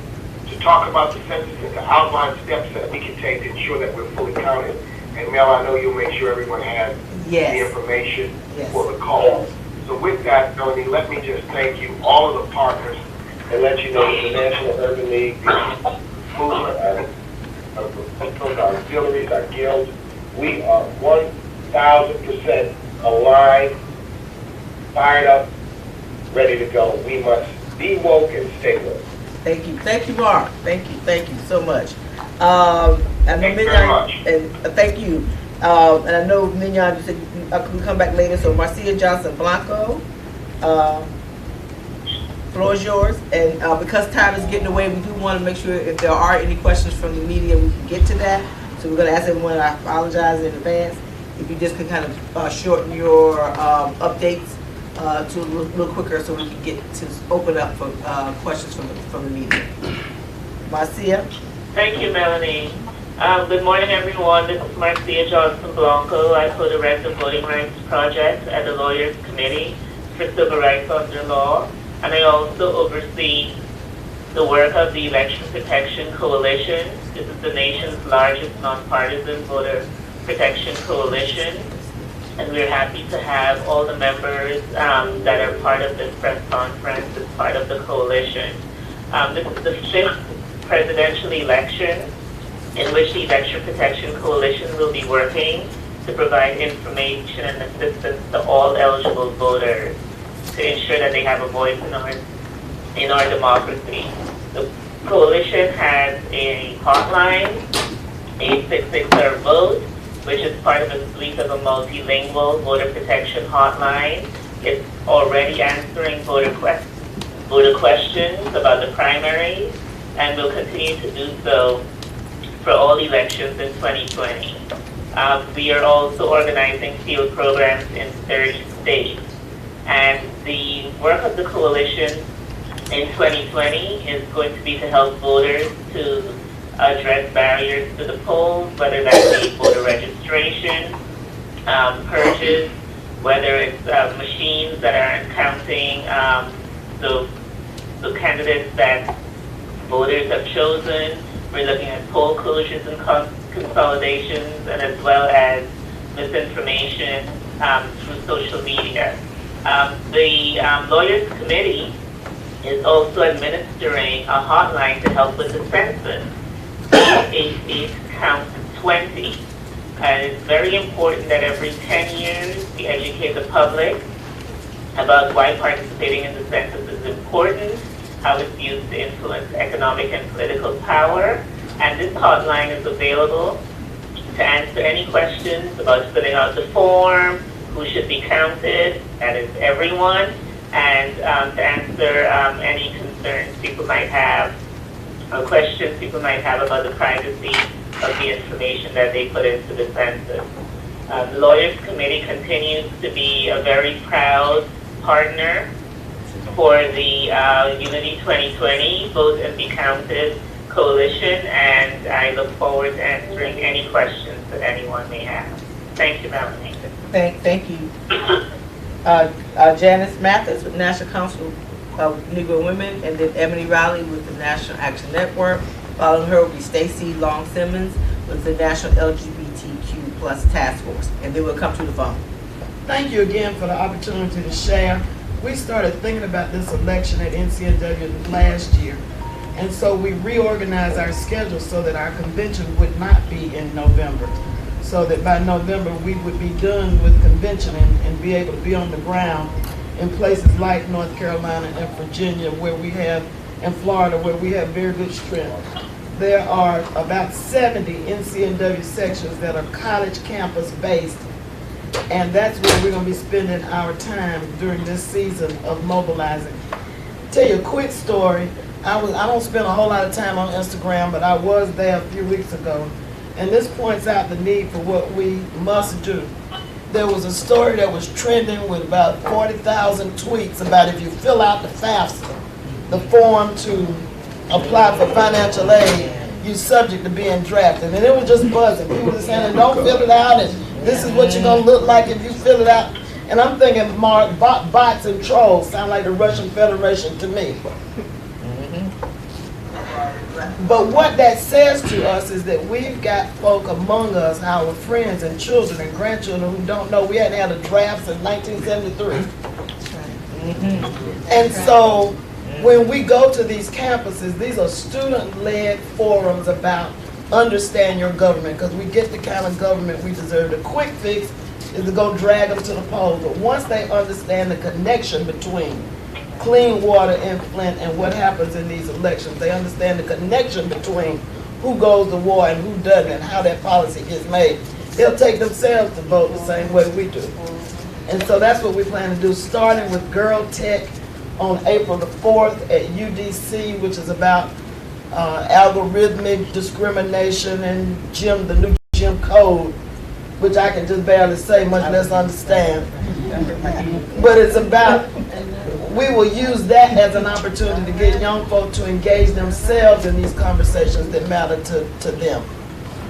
to talk about the census and to outline steps that we can take to ensure that we're fully counted. And Mel, I know you'll make sure everyone has the information for the call. So with that, Melanie, let me just thank you, all of the partners, and let you know that the National Urban League, the movement, our auxiliaries, our guilds, we are 1,000% aligned, fired up, ready to go. We must be woke and stay woke. Thank you, Mark. Thank you so much. Thank you very much. And thank you. And I know Mignon, you said you come back later. So Marcia Johnson Blanco, floor is yours. And because time is getting away, we do want to make sure if there are any questions from the media, we can get to that. So we're going to ask everyone. I apologize in advance if you just can kind of shorten your updates to a little quicker, so we can get to open up for questions from the media. Marcia. Thank you, Melanie. Good morning, everyone. This is Marcia Johnson Blanco. I co-direct the Voting Rights Project at the Lawyers Committee for Civil Rights Under Law, and I also oversee the work of the Election Protection Coalition. This is the nation's largest nonpartisan voter protection coalition, and we're happy to have all the members that are part of this press conference as part of the coalition. This is the 5th presidential election in which the Election Protection Coalition will be working to provide information and assistance to all eligible voters to ensure that they have a voice in our democracy. coalition has a hotline, 866-VOTE, which is part of a suite of a multilingual voter protection hotline. It's already answering voter questions about the primaries, and will continue to do so for all elections in 2020. We are also organizing field programs in 30 states. And the work of the coalition in 2020 is going to be to help voters to address barriers to the polls, whether that be voter registration, purges, whether it's machines that are counting the candidates that voters have chosen. We're looking at poll closures and consolidations, and as well as misinformation through social media. The Lawyers Committee is also administering a hotline to help with the census, 888-COUNT-20. And it's very important that every 10 years we educate the public about why participating in the census is important, how it's used to influence economic and political power. And this hotline is available to answer any questions about filling out the form, who should be counted, that is everyone, and to answer any concerns people might have, or questions people might have about the privacy of the information that they put into the census. The Lawyers Committee continues to be a very proud partner for the Unity 2020 Vote and Be Counted coalition, and I look forward to answering any questions that anyone may have. Thank you, Melanie. Thank you. Janice Mathis with National Council of Negro Women, and then Ebony Riley with the National Action Network. Following her will be Stacy Long Simmons with the National LGBTQ Plus Task Force, and then we'll come to the phone. Thank you again for the opportunity to share. We started thinking about this election at NCNW last year, and so we reorganized our schedule so that our convention would not be in November, so that by November we would be done with convention and be able to be on the ground in places like North Carolina and Virginia, where we have, and Florida, where we have very good strength. There are about 70 NCNW sections that are college campus based, and that's where we're going to be spending our time during this season of mobilizing. Tell you a quick story. I don't spend a whole lot of time on Instagram, but I was there a few weeks ago, and this points out the need for what we must do. There was a story that was trending with about 40,000 tweets about if you fill out the FAFSA, the form to apply for financial aid, you're subject to being drafted. And it was just buzzing. People were saying, don't fill it out, and this is what you're going to look like if you fill it out. And I'm thinking, bots and trolls sound like the Russian Federation to me. But what that says to us is that we've got folk among us, our friends and children and grandchildren, who don't know we hadn't had a draft since 1973. And so when we go to these campuses, these are student-led forums about understand your government, because we get the kind of government we deserve. The quick fix is to go drag them to the polls. But once they understand the connection between clean water in Flint and what happens in these elections, they understand the connection between who goes to war and who doesn't and how that policy gets made. They'll take themselves to vote the same way we do. And so that's what we plan to do, starting with Girl Tech on April the 4th at UDC, which is about algorithmic discrimination and the new Jim Code, which I can just barely say, much less understand. But it's about, we will use that as an opportunity to get young folk to engage themselves in these conversations that matter to them.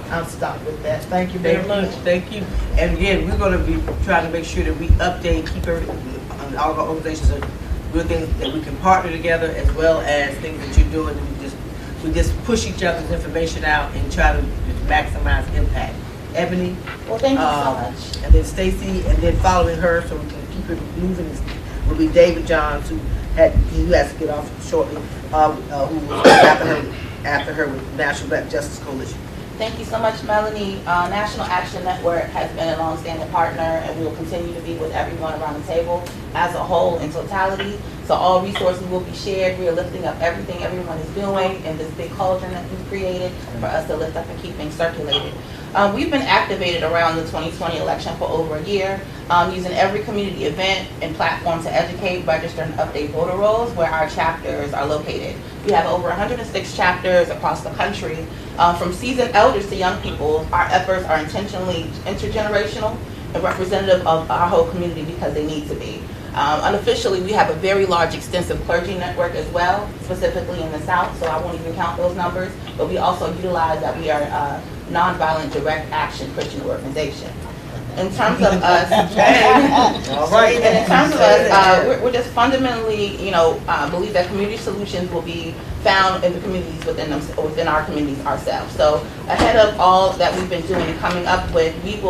I'll stop with that. Thank you very much. Thank you. And again, we're going to be trying to make sure that we update, keep all of our organizations are good things that we can partner together, as well as things that you're doing. We just push each other's information out and try to maximize impact. Ebony. Well, thank you so much. And then Stacy, and then following her, so we can keep it moving, will be David Johns, who has to get off shortly, who was after her with National Black Justice Coalition. Thank you so much, Melanie. National Action Network has been a long-standing partner, and we will continue to be with everyone around the table. as a whole in totality. So all resources will be shared. We are lifting up everything everyone is doing in this big cauldron that we've created for us to lift up and keep things circulated. We've been activated around the 2020 election for over a year, using every community event and platform to educate, register, and update voter rolls where our chapters are located. We have over 106 chapters across the country. From seasoned elders to young people, our efforts are intentionally intergenerational and representative of our whole community because they need to be. Unofficially, we have a very large, extensive clergy network as well, specifically in the South, so I won't even count those numbers, but we also utilize that we are a nonviolent direct action Christian organization. In terms of us, we're just fundamentally, believe that community solutions will be found in the communities within our communities ourselves. So ahead of all that we've been doing and coming up with, we've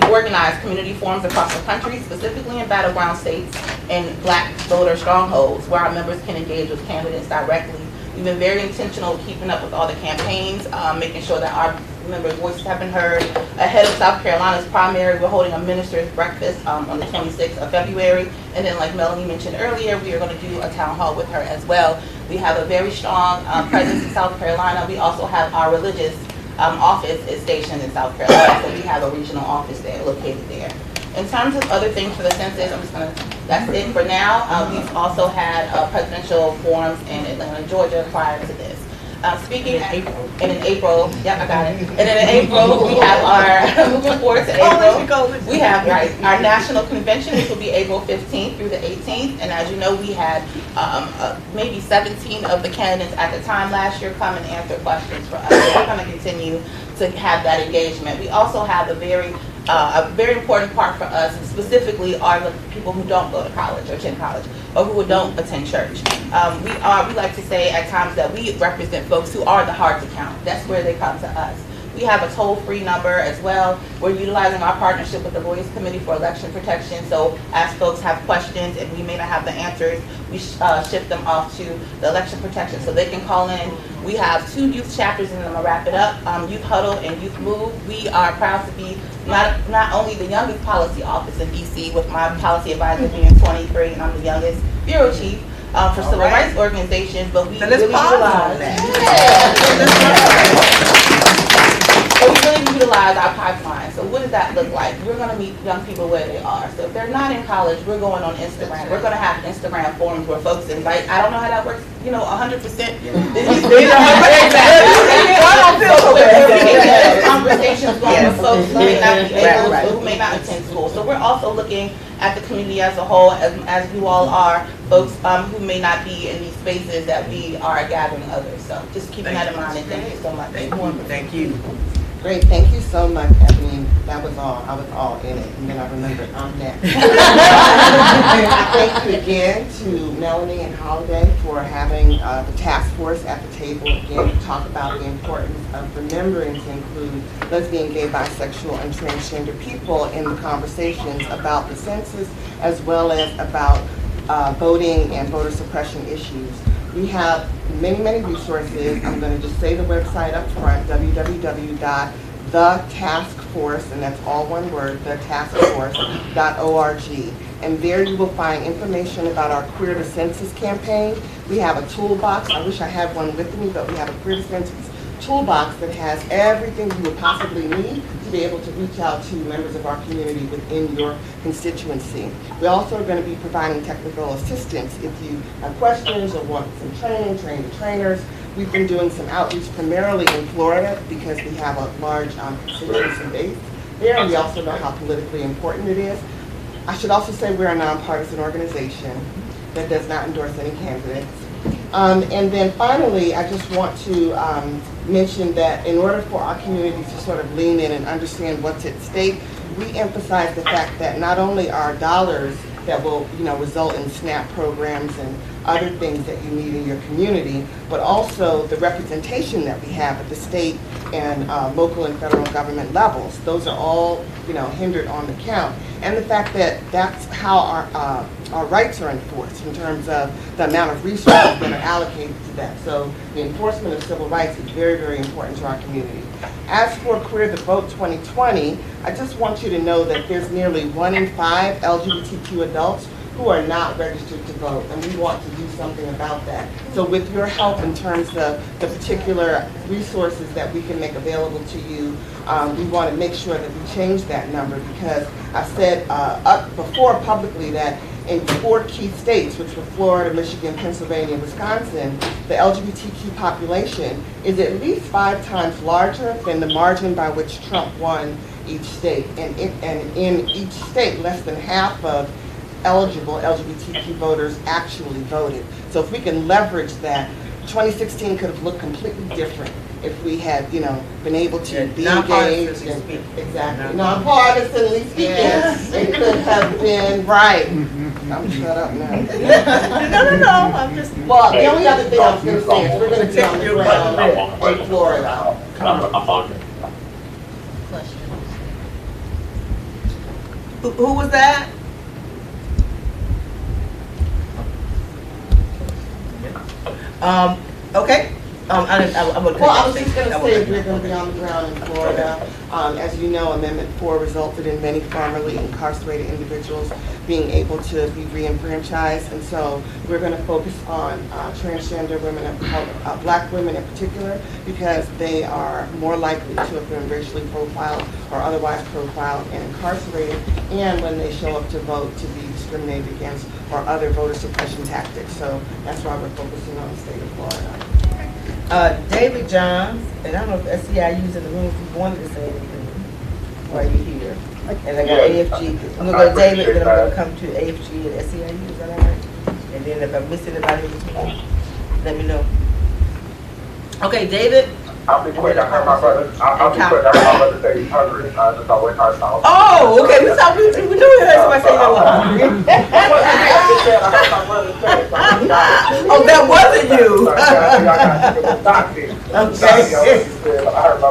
organized community forums across the country, specifically in battleground states and Black voter strongholds, where our members can engage with candidates directly. We've been very intentional keeping up with all the campaigns, making sure that our members' voices have been heard. Ahead of South Carolina's primary, we're holding a minister's breakfast on the 26th of February. And then, like Melanie mentioned earlier, we are going to do a town hall with her as well. We have a very strong presence in South Carolina. We also have our religious office is stationed in South Carolina, so we have a regional office there, located there. In terms of other things for the census, that's it for now. We've also had presidential forums in Atlanta, Georgia prior to this. Speaking in April, yep, I got it. And then in April, we have our, moving forward to April, we have our national convention, which will be April 15th through the 18th. And as you know, we had maybe 17 of the candidates at the time last year come and answer questions for us. So we're going to continue to have that engagement. We also have a very important part for us, specifically, are the people who don't go to college or attend college, or who don't attend church. We like to say at times that we represent folks who are the hard to count. That's where they come to us. We have a toll-free number as well. We're utilizing our partnership with the Lawyers Committee for Election Protection. So as folks have questions and we may not have the answers, we shift them off to the Election Protection so they can call in. We have 2 youth chapters, and I'm gonna wrap it up. Youth Huddle and Youth Move. We are proud to be not only the youngest policy office in DC, with my policy advisor being 23, and I'm the youngest bureau chief for civil rights organizations, but we really utilize our pipeline. So what does that look like? We're going to meet young people where they are. So if they're not in college, we're going on Instagram. We're going to have Instagram forums where folks invite. I don't know how that works, 100%. Conversations going with folks who may not be able to, who may not attend school. So we're also looking at the community as a whole, as you all are, folks who may not be in these spaces that we are gathering others. So just keeping that in mind, and thank you so much. Thank you. Great, thank you so much, Ebony. That was all. I was all in it, and then I remembered I'm next. Thank you again to Melanie and Holiday for having the task force at the table again to talk about the importance of remembering to include lesbian, gay, bisexual, and transgender people in the conversations about the census, as well as about voting and voter suppression issues. We have many, many resources. I'm going to just say the website up front, www.thetaskforce, and that's all one word, thetaskforce.org. And there you will find information about our Queer to Census campaign. We have a toolbox. I wish I had one with me, but we have a Queer to Census toolbox that has everything you would possibly need to be able to reach out to members of our community within your constituency. We also are going to be providing technical assistance if you have questions or want some training, train the trainers. We've been doing some outreach primarily in Florida because we have a large constituency base there, and we also know how politically important it is. I should also say we're a nonpartisan organization that does not endorse any candidates. And then finally, I just want to mention that in order for our community to sort of lean in and understand what's at stake, we emphasize the fact that not only are dollars that will result in SNAP programs and other things that you need in your community, but also the representation that we have at the state and local and federal government levels. Those are all hindered on the count. And the fact that that's how our rights are enforced in terms of the amount of resources that are allocated to that. So the enforcement of civil rights is very, very important to our community. As for Queer the Vote 2020, I just want you to know that there's nearly 1 in 5 LGBTQ adults who are not registered to vote, and we want to do something about that. So with your help in terms of the particular resources that we can make available to you, we want to make sure that we change that number, because I said up before publicly that in 4 key states, which were Florida, Michigan, Pennsylvania, Wisconsin, the LGBTQ population is at least 5 times larger than the margin by which Trump won each state. And in each state, less than half of eligible LGBTQ voters actually voted. So if we can leverage that, 2016 could have looked completely different if we had, been able to be engaged. Exactly. Non-partisanly speaking, it could have been right. I'm shut up now. No. I'm just. Well, the only other thing I was going to say is we're going to be on the ground in Florida. Who was that? Okay. I was just going to say we're going to be on the ground in Florida. As you know, Amendment 4 resulted in many formerly incarcerated individuals being able to be re-enfranchised, and so we're going to focus on transgender women of color, black women in particular, because they are more likely to have been racially profiled or otherwise profiled and incarcerated, and when they show up to vote, to be discriminated against or other voter suppression tactics. So that's why we're focusing on the state of Florida. David Johns, and I don't know if SEIU's in the room if you wanted to say anything while you're here. And I got AFG. I'm going to go to David, then I'm going to come to AFG and SEIU. Is that all right? And then if I miss anybody in between, let me know. Okay, David. I'll be quick. I heard my brother. I'll be quick. I heard my brother say he's hungry. Just always hard to talk. Oh, okay. We thought we knew you heard somebody say that was hungry. Oh, that wasn't you. Okay.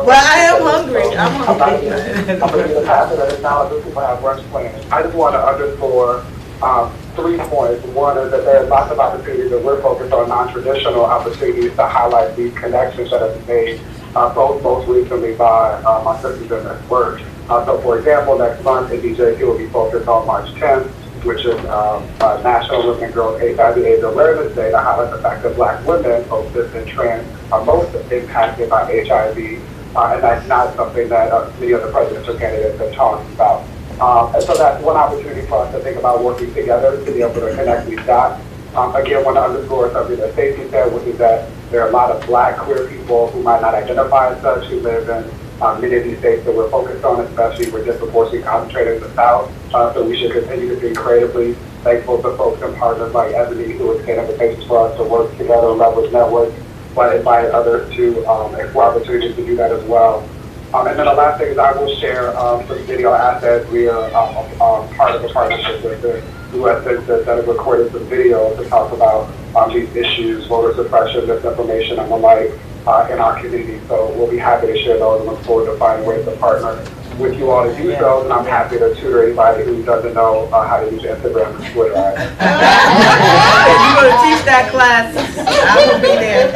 Well, I am hungry. I'm hungry. I'm going to be the pastor that is now that people have brunch plans. I just want to underscore 3 points. One is that there are lots of opportunities that we're focused on non-traditional opportunities to highlight these connections that have been made, both most recently by my sisters in this work. So for example, next month in DJP will be focused on March 10th, which is National Women and Girls HIV/AIDS Awareness Day, to highlight the fact that Black women, both cis and trans, are most impacted by HIV, and that's not something that many of the presidential candidates have talked about. And so that's one opportunity for us to think about working together to be able to connect these dots. Again, want to underscore something that Stacey said, which is that there are a lot of Black queer people who might not identify as such, who live in many of these states that we're focused on, especially we're disproportionately concentrated in the South. So we should continue to be creatively thankful to folks and partners like Ebony who extend invitations for us to work together and leverage networks, but invite others to explore opportunities to do that as well. And then the last thing is I will share some video assets. We are part of a partnership with the U.S. Census that have recorded some video to talk about these issues, voter suppression, misinformation, and the like in our community. So we'll be happy to share those and look forward to finding ways to partner with you all to use those. And I'm happy to tutor anybody who doesn't know how to use Instagram and Twitter. You're going to teach that class. I will be there.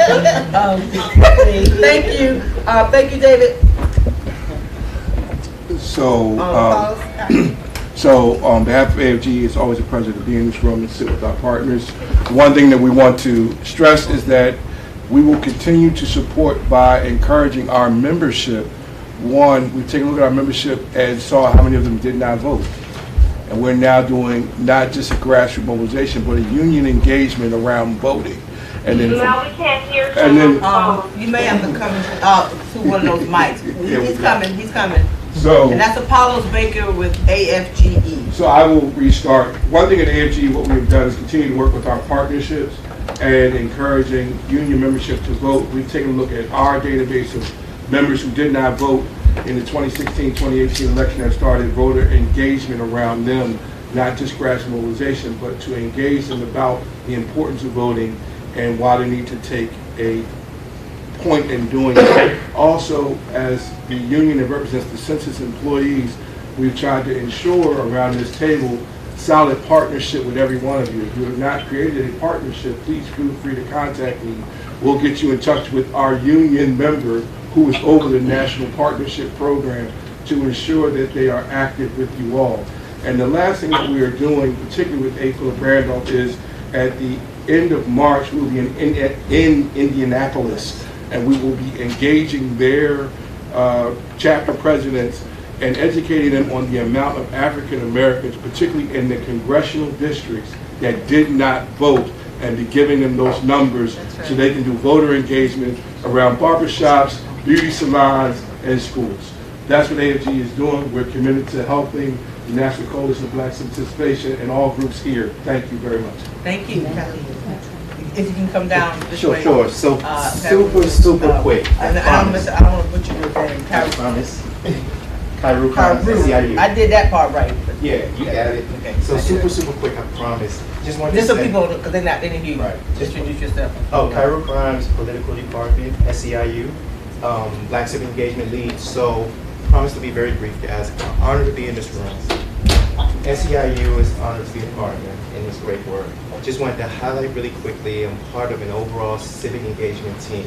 Thank you. Thank you, David. So, on behalf of AFG, it's always a pleasure to be in this room and sit with our partners. One thing that we want to stress is that we will continue to support by encouraging our membership. One, we've taken a look at our membership and saw how many of them did not vote. And we're now doing not just a grassroots mobilization, but a union engagement around voting. And then, now we can't hear you. And then, you may have to come to one of those mics. He's coming. So, and that's Apollos Baker with AFGE. So I will restart. One thing at AFG, what we've done is continue to work with our partnerships and encouraging union membership to vote. We've taken a look at our database of members who did not vote in the 2016-2018 election and started voter engagement around them, not just grassroots mobilization, but to engage them about the importance of voting and why they need to take a point in doing it. Also, as the union that represents the census employees, we've tried to ensure around this table solid partnership with every one of you. If you have not created a partnership, please feel free to contact me. We'll get you in touch with our union member who is over the National Partnership Program to ensure that they are active with you all. And the last thing that we are doing, particularly with AFL of Randolph, is at the end of March, we'll be in Indianapolis, and we will be engaging their chapter presidents and educating them on the amount of African Americans, particularly in the congressional districts, that did not vote, and be giving them those numbers so they can do voter engagement around barbershops, beauty salons, and schools. That's what AFG is doing. We're committed to helping the National Coalition of Black Civic Participation and all groups here. Thank you very much. Thank you. If you can come down this way. Sure. So super quick. I don't want to butcher your name. I promise. Kairu Crimes, SEIU. I did that part right. Yeah, you got it. Okay. So super quick, I promise. Just so people, because they didn't hear you. Right. Just introduce yourself. Oh, Kairu Crimes, Political Department, SEIU, Black Civic Engagement Lead. So, promise to be very brief, guys. I'm honored to be in this room. SEIU is honored to be a partner in this great work. Just wanted to highlight really quickly, I'm part of an overall civic engagement team.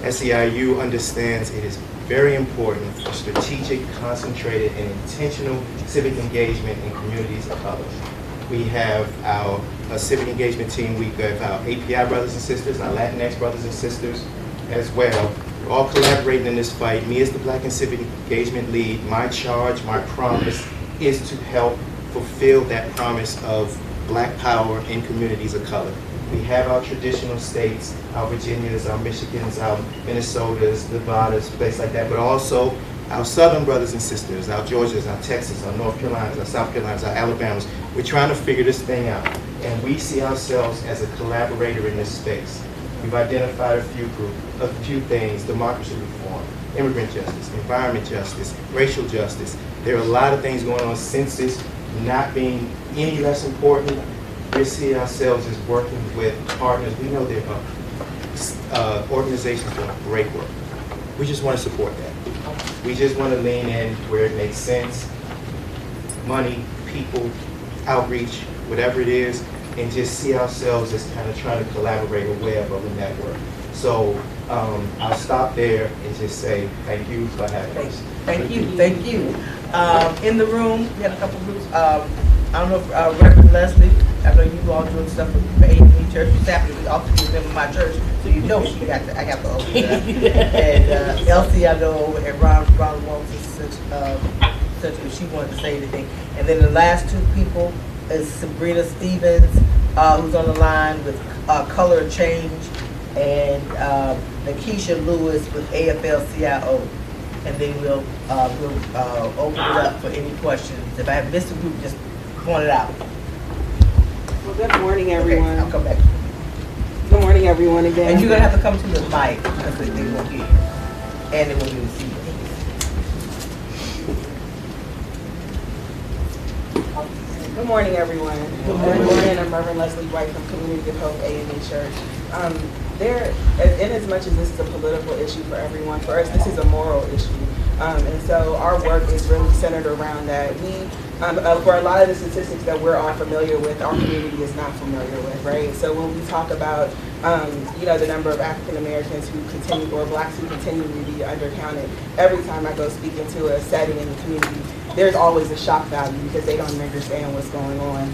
SEIU understands it is very important for strategic, concentrated, and intentional civic engagement in communities of color. We have our civic engagement team. We have our API brothers and sisters, our Latinx brothers and sisters as well. We're all collaborating in this fight. Me as the Black and Civic Engagement Lead, my charge, my promise is to help fulfill that promise of Black power in communities of color. We have our traditional states, our Virginias, our Michigans, our Minnesotas, Nevadas, places like that, but also our Southern brothers and sisters, our Georgias, our Texas, our North Carolinas, our South Carolinas, our Alabamas. We're trying to figure this thing out, and we see ourselves as a collaborator in this space. We've identified a few things: democracy reform, immigrant justice, environment justice, racial justice. There are a lot of things going on. Census not being any less important. We see ourselves as working with partners. We know there are organizations doing great work. We just want to support that. We just want to lean in where it makes sense. Money, people, outreach, whatever it is, and just see ourselves as kind of trying to collaborate a web of a network. So I'll stop there and just say thank you for having us. Thank you. In the room, we had a couple groups. I don't know if Reverend Leslie, I know you all doing stuff with the AME Church. It's happening. We also do them in my church, so you know I got to over there. And Elsie, I know over at Ron Walters, since she wanted to say anything. And then the last two people is Sabrina Stevens, who's on the line with Color Change, and Nakisha Lewis with AFL-CIO. And then we'll open it up for any questions. If I have missed a group, just point it out. Well, good morning, everyone. Okay, I'll come back. Good morning, everyone, again. And you're going to have to come to the mic because they won't hear you. And they won't be able to see you. Good morning, everyone. Good morning. I'm Reverend Leslie White from Community of Hope AME Church. In as much as this is a political issue for everyone, for us this is a moral issue. And so our work is really centered around that. For a lot of the statistics that we're all familiar with, our community is not familiar with, right? So when we talk about, the number of African Americans who continue, or Blacks who continue to be undercounted, every time I go speak into a setting in the community, there's always a shock value because they don't understand what's going on.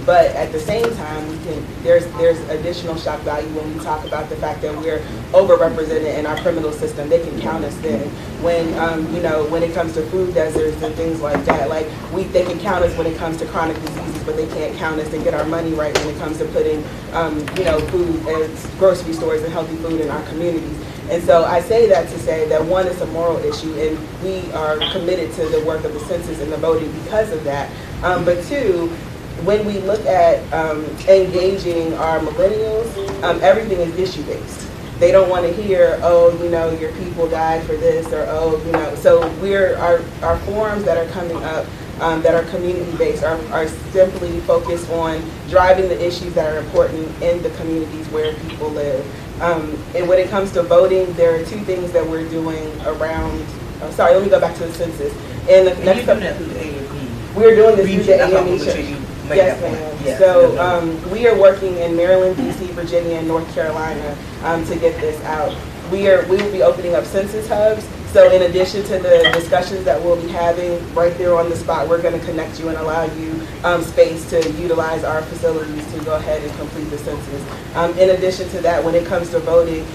But at the same time, there's additional shock value when we talk about the fact that we're overrepresented in our criminal system. They can count us then. When when it comes to food deserts and things like that, they can count us when it comes to chronic diseases, but they can't count us and get our money right when it comes to putting food at grocery stores and healthy food in our communities. And so I say that to say that one, it's a moral issue, and we are committed to the work of the census and the voting because of that. But two, when we look at engaging our millennials, everything is issue-based. They don't want to hear, your people died for this, or So our forums that are coming up that are community-based are simply focused on driving the issues that are important in the communities where people live. And when it comes to voting, there are two things that we're doing around. Let me go back to the census. And the next we're doing this through the AME Church. Yes, ma'am. Yes. So we are working in Maryland, DC, Virginia, and North Carolina to get this out. We will be opening up census hubs. So in addition to the discussions that we'll be having right there on the spot, we're going to connect you and allow you space to utilize our facilities to go ahead and complete the census. In addition to that, when it comes to voting,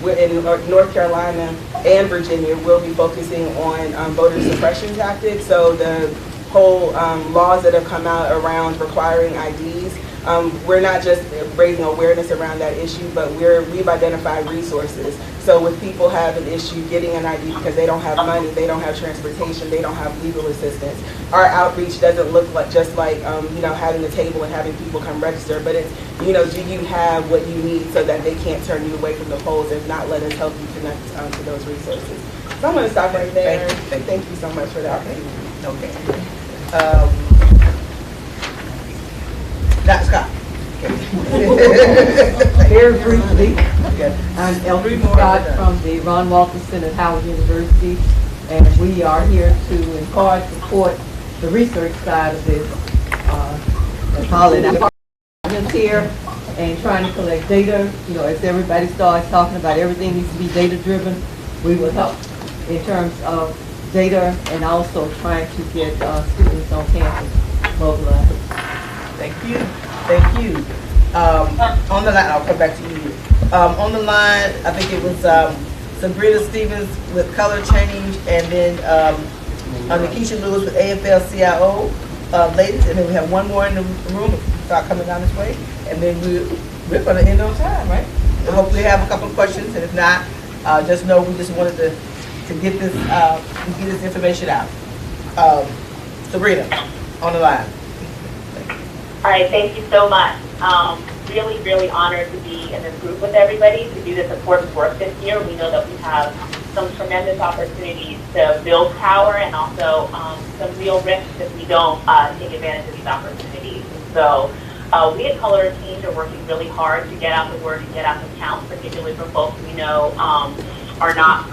we're in North Carolina and Virginia, we'll be focusing on voter suppression tactics. So the whole laws that have come out around requiring IDs, we're not just raising awareness around that issue, but we've identified resources. So with people have an issue getting an ID because they don't have money, they don't have transportation, they don't have legal assistance, our outreach doesn't look like just like having a table and having people come register, but it's do you have what you need so that they can't turn you away from the polls? If not, let us help you connect to those resources. So I'm going to stop right there. Thank you so much for that. Okay. Dr. Scott. Very briefly, I'm Eldridge Scott from the Ron Walker Center at Howard University, and we are here to encourage, support the research side of this. Department's here and trying to collect data. As everybody starts talking about everything needs to be data driven, we will help in terms of data and also trying to get students on campus mobilized. Thank you. Thank you. On the line, I'll come back to you. On the line, I think it was Sabrina Stevens with Color Change, and then Nikisha Lewis with AFL-CIO, ladies, and then we have one more in the room. Start coming down this way, and then we're going to end on time, right? I hope we have a couple of questions, and if not, just know we just wanted to get this information out. Sabrina, on the line. All right, thank you so much. Really, really honored to be in this group with everybody to do this important work this year. We know that we have some tremendous opportunities to build power and also some real risks if we don't take advantage of these opportunities. And so we at Color Change are working really hard to get out the word and get out the count, particularly for folks we know are not,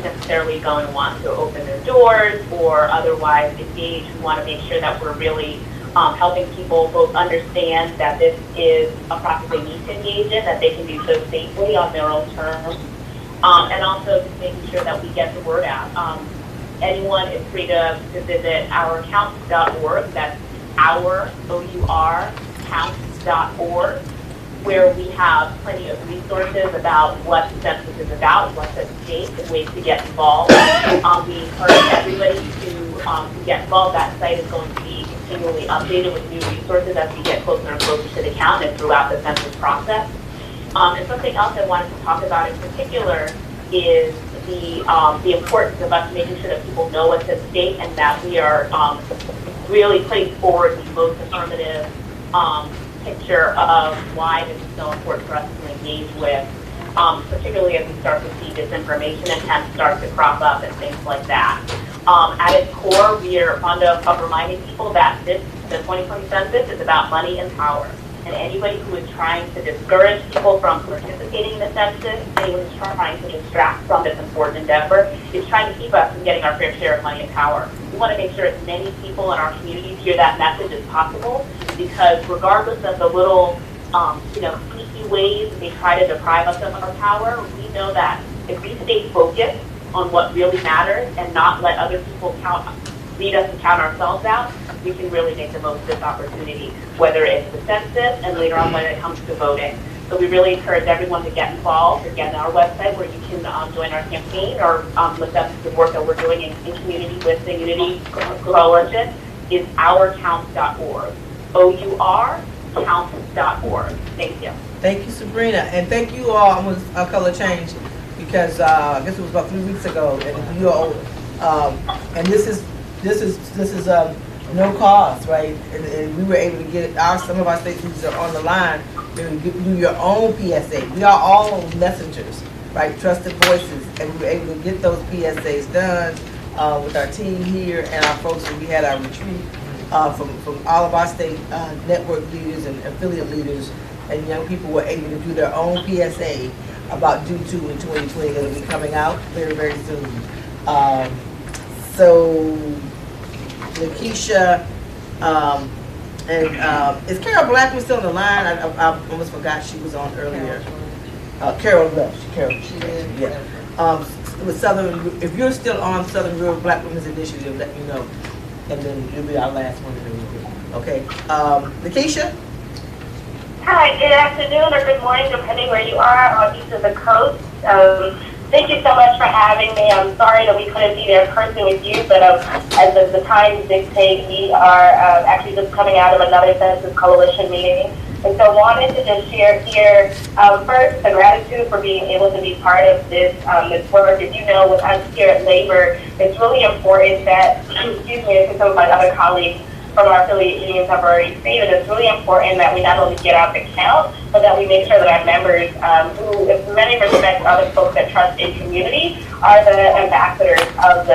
necessarily going to want to open their doors or otherwise engage. We want to make sure that we're really helping people both understand that this is a process they need to engage in, that they can do so safely on their own terms, and also just making sure that we get the word out. Anyone is free to visit ourcounts.org. That's our, O-U-R, counts.org, where we have plenty of resources about what the census is about, what's at stake, and ways to get involved. We encourage everybody to get involved. That site is going to be continually updated with new resources as we get closer and closer to the count and throughout the census process. And something else I wanted to talk about in particular is the importance of us making sure that people know what's at stake and that we are really putting forward the most affirmative picture of why this is so important for us to engage with, particularly as we start to see disinformation attempts start to crop up and things like that. At its core, we are fond of reminding people that the 2020 census is about money and power. And anybody who is trying to discourage people from participating in the census, anyone who's trying to distract from this important endeavor, is trying to keep us from getting our fair share of money and power. We want to make sure as many people in our communities hear that message as possible, because regardless of the little, sneaky ways they try to deprive us of our power, we know that if we stay focused on what really matters and not let other people lead us and count ourselves out, we can really make the most of this opportunity, whether it's the census and later on when it comes to voting. So we really encourage everyone to get involved. Again, our website where you can join our campaign or look up the work that we're doing in community with the Unity Coalition is ourcounts.org. O-U-R, counts.org. Thank you. Thank you, Sabrina, and thank you all. I'm with Color Change because I guess it was about 3 weeks ago, and you all, and this is no cost, right? And we were able to get some of our stations are on the line. To do your own PSA. We are all messengers, right? Trusted voices, and we were able to get those PSAs done with our team here and our folks. We had our retreat from all of our state network leaders and affiliate leaders, and young people were able to do their own PSA about due to in 2020. It'll be coming out very, very soon. So, Nikisha, and is Carol Blackman still on the line? I almost forgot she was on earlier. Carol left. Carol. She did. Yeah. with Southern, if you're still on Southern Rural Black Women's Initiative, let me know. And then you'll be our last one in the room. Okay. Lakeisha? Hi, good afternoon or good morning, depending where you are on each of the coasts. Thank you so much for having me. I'm sorry that we couldn't be there in person with you, but as the times dictate, we are actually just coming out of another Census Coalition meeting. And so wanted to just share here, first, the gratitude for being able to be part of this this work. As you know, with us here at Labor, it's really important that, excuse me, as some of my other colleagues from our affiliate unions have already stated, it's really important that we not only get out the count, but that we make sure that our members, who in many respects are the folks that trust in community, are the ambassadors of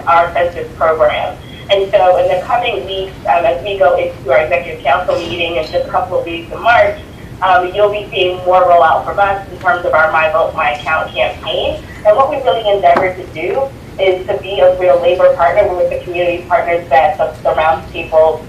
our census program. And so in the coming weeks, as we go into our executive council meeting in just a couple of weeks in March, you'll be seeing more rollout from us in terms of our My Vote, My Account campaign. And what we really endeavor to do is to be a real labor partner with the community partners that the roundtable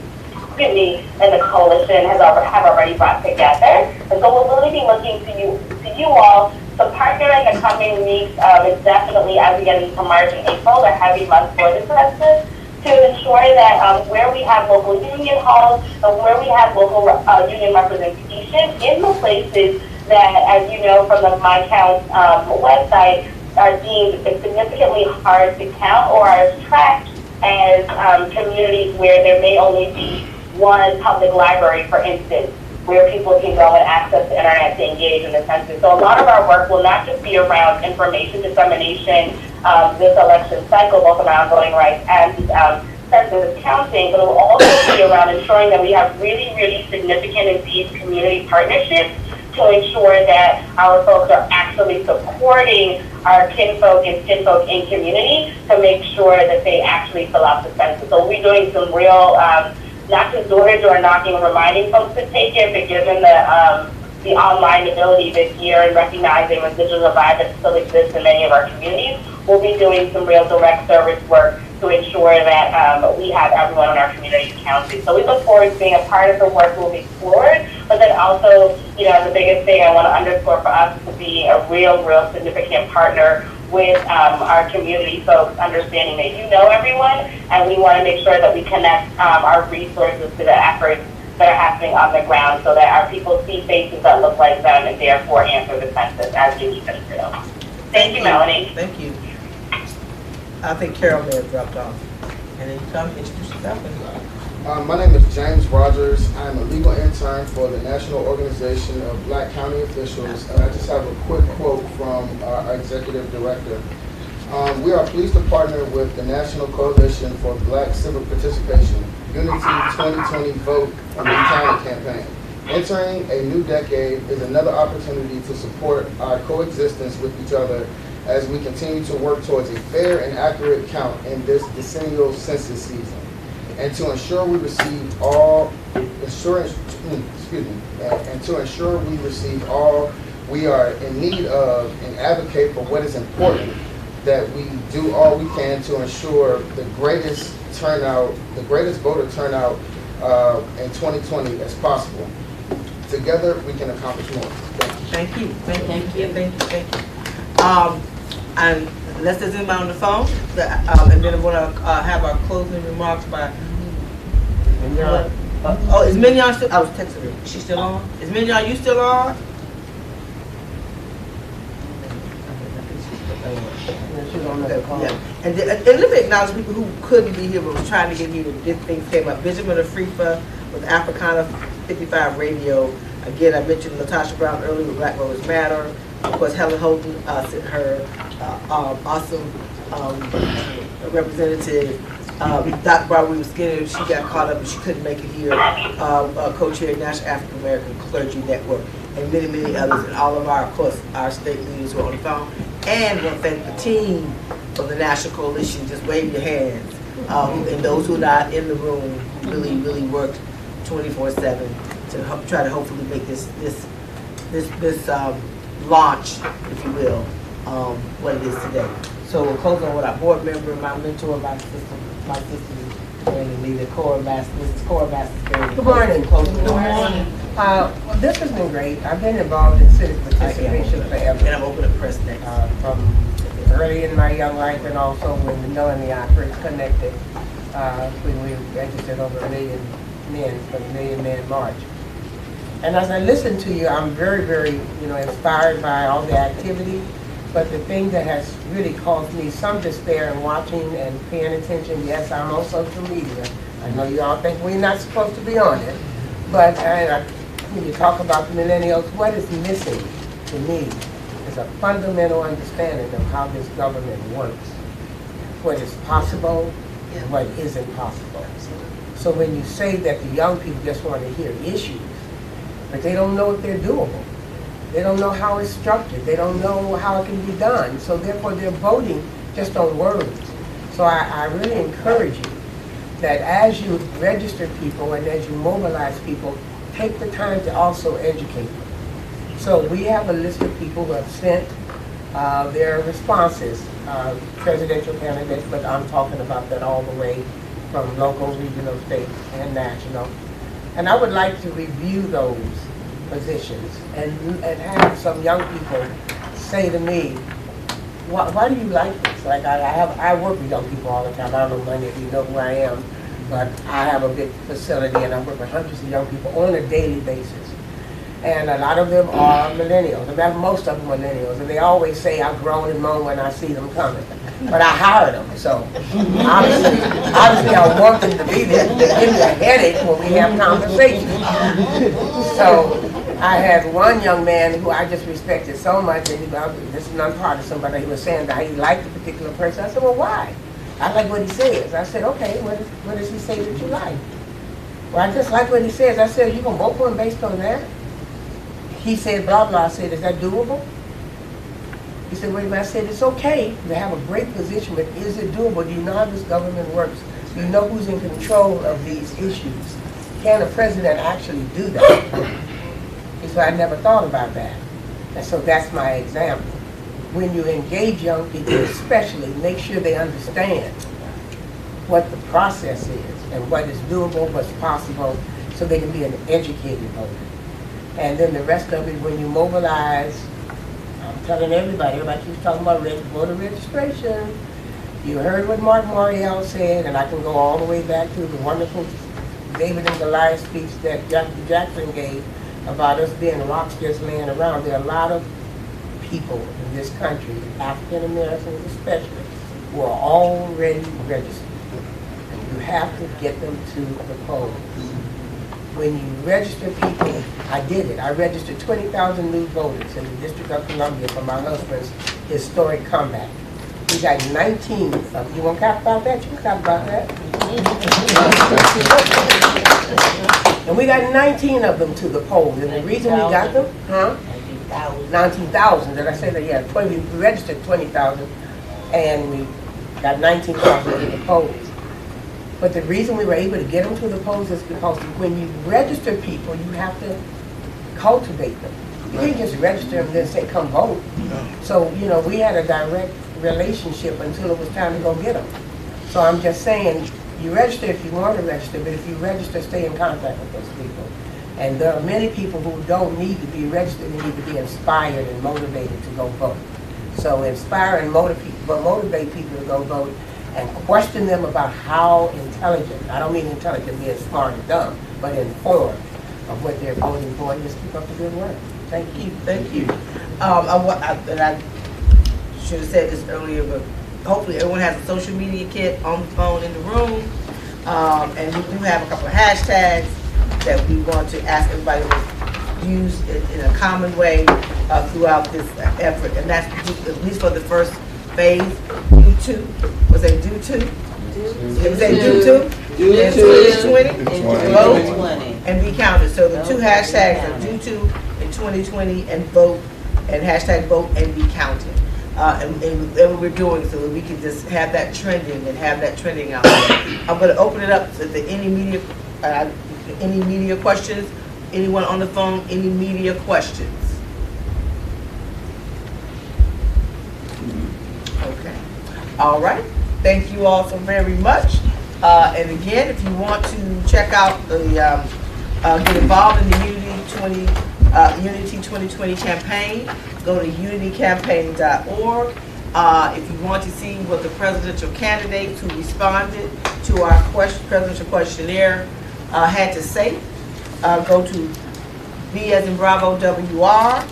committee and the coalition have already brought together. And so we'll really be looking to you all to partner in the coming weeks. It's definitely, as we get into March and April, a heavy month for the census, to ensure that where we have local union halls and where we have local union representation in the places that, as you know from the My Count website, are deemed significantly hard to count or are tracked as communities where there may only be one public library, for instance, where people can go and access the internet to engage in the census. So a lot of our work will not just be around information dissemination this election cycle, both around voting rights and census counting, but it will also be around ensuring that we have really, really significant and deep community partnerships to ensure that our folks are actually supporting our kinfolk and skinfolk in community to make sure that they actually fill out the census. So we're doing some real, not just door-to-door knocking and reminding folks to take it, but given the online ability this year and recognizing the digital divide that still exists in many of our communities, we'll be doing some real direct service work to ensure that we have everyone in our community counted. So we look forward to being a part of the work moving forward, but then also, you know, the biggest thing I want to underscore for us is to be a real significant partner with our community folks, understanding that you know everyone, and we want to make sure that we connect our resources to the efforts that are happening on the ground so that our people see faces that look like them and therefore answer the census as you need them to. Thank you, Melanie. Thank you. I think Carol may have dropped off. And then you come introduce yourself. My name is James Rogers. I'm a legal intern for the National Organization of Black County Officials, and I just have a quick quote from our executive director. We are pleased to partner with the National Coalition for Black Civic Participation, Unity 2020 Vote and Be Counted campaign. Entering a new decade is another opportunity to support our coexistence with each other as we continue to work towards a fair and accurate count in this decennial census season. And to ensure we receive all we are in need of and advocate for what is important, that we do all we can to ensure the greatest voter turnout in 2020 as possible. Together we can accomplish more. Thank you. Thank you. And unless there's anybody on the phone, and then I'm going to have our closing remarks by Mignon. Is Mignon still? I was texting her. Is she still on? Is Mignon, you still on? Yeah. And let me acknowledge people who couldn't be here but was trying to get here. Different things came up. Benjamin Afrifa with Africana 55 Radio. Again, I mentioned Latasha Brown earlier with Black Voters Matter. Of course, Helen Holden sent her awesome representative. Dr. Barbara Skinner, she got caught up and she couldn't make it here. Co-chair of National African American Clergy Network, and many, many others, and all of our, of course, our state leaders were on the phone. And I want to thank the team from the National Coalition. Just wave your hands. And those who are not in the room really, really worked 24/7 to try to hopefully make this launch, if you will, what it is today. So we'll close on with our board member, my mentor, my sister, and me, the Cora Master, Mrs. Cora Master. Good morning. Good morning. Well, this has been great. I've been involved in civic participation forever. And I'm open to press next. From early in my young life, and also when Melanie and I first connected, when we registered over 1 million men for the Million Man March. And as I listen to you, I'm very, very, inspired by all the activity. But the thing that has really caused me some despair in watching and paying attention, yes, I'm on social media. I know you all think we're not supposed to be on it. But when you talk about the millennials, what is missing to me is a fundamental understanding of how this government works, what is possible and what isn't possible. So when you say that the young people just want to hear issues, but they don't know if they're doable. They don't know how it's structured. They don't know how it can be done. So therefore they're voting just on words. So I really encourage you that as you register people and as you mobilize people, take the time to also educate them. So we have a list of people who have sent their responses, presidential candidates, but I'm talking about that all the way from local, regional, state, and national. And I would like to review those positions and have some young people say to me, why do you like this? Like I work with young people all the time. I don't know many of you know who I am, but I have a big facility and I work with hundreds of young people on a daily basis. And a lot of them are millennials. In fact, most of them are millennials. And they always say I groan and moan when I see them coming. But I hired them, so obviously I want them to be there. They give me a headache when we have conversations. So I had one young man who I just respected so much, and this is nonpartisan, but he was saying that he liked a particular person. I said, well, why? I like what he says. I said, okay, what does he say that you like? Well, I just like what he says. I said, you going to vote for him based on that? He said, blah, blah. I said, is that doable? He said, wait a minute. I said, it's okay to have a great position, but is it doable? Do you know how this government works? Do you know who's in control of these issues? Can a president actually do that? He said, I never thought about that. And so that's my example. When you engage young people, especially, make sure they understand what the process is and what is doable, what's possible, so they can be an educated voter. And then the rest of it, when you mobilize, I'm telling everybody keeps talking about voter registration. You heard what Mark Morial said, and I can go all the way back to the wonderful David and Goliath speech that Jackie Jackson gave about us being rocks just laying around. There are a lot of people in this country, African Americans especially, who are already registered. And you have to get them to the polls. When you register people, I did it. I registered 20,000 new voters in the District of Columbia for my husband's historic comeback. We got 19 of them. You want to talk about that? You can talk about that. And we got 19 of them to the polls. And the reason we got them, 19,000. Did I say that? Yeah, we registered 20,000 and we got 19,000 to the polls. But the reason we were able to get them to the polls is because when you register people, you have to cultivate them. You can't just register them and then say, come vote. So, we had a direct relationship until it was time to go get them. So I'm just saying, you register if you want to register, but if you register, stay in contact with those people. And there are many people who don't need to be registered, they need to be inspired and motivated to go vote. So inspire and motivate people to go vote and question them about how intelligent, I don't mean intelligent being smart or dumb, but informed of what they're voting for, and just keep up the good work. Thank you. Thank you. I should have said this earlier, but hopefully everyone has a social media kit on the phone in the room. And we do have a couple of hashtags that we want to ask everybody to use in a common way throughout this effort. And that's at least for the first phase. Do two. Was it do two? Was that do two? Do and 2020? Vote and be counted. So the two hashtags are do two in 2020 and vote, and hashtag vote and be counted. And what we're doing so that we can just have that trending and have that trending out there. I'm going to open it up to any media questions. Anyone on the phone? Any media questions? Okay. All right. Thank you all so very much. And again, if you want to check out the get involved in the Unity 2020 campaign, go to unitycampaign.org If you want to see what the presidential candidates who responded to our presidential questionnaire had to say, go to B as in Bravo WR,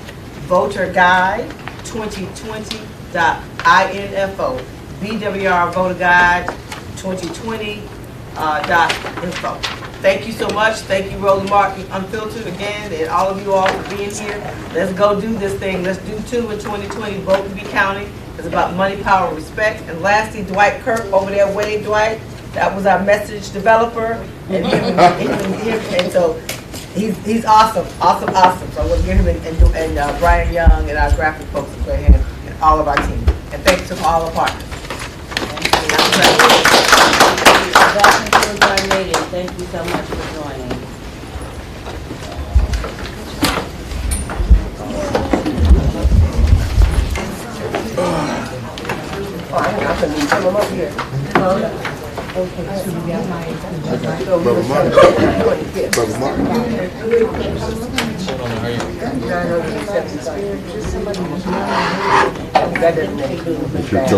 Voter Guide 2020.info, BWR Voter Guide 2020.info. Thank you so much. Thank you, Roland Martin Unfiltered, again, and all of you all for being here. Let's go do this thing. Let's do 2 in 2020. Vote and be counted. It's about money, power, and respect. And lastly, Dwight Kirk over there. Wave, Dwight. That was our message developer. And and so he's awesome, awesome, awesome. So we'll give him and Brian Young and our graphic folks to play him and all of our team. And thanks to all the partners. That concludes our meeting. Thank you so much for joining. Oh, I can meet some of them up here. Okay, so we got my... Brother Martin. Brother Martin. That doesn't include the fact.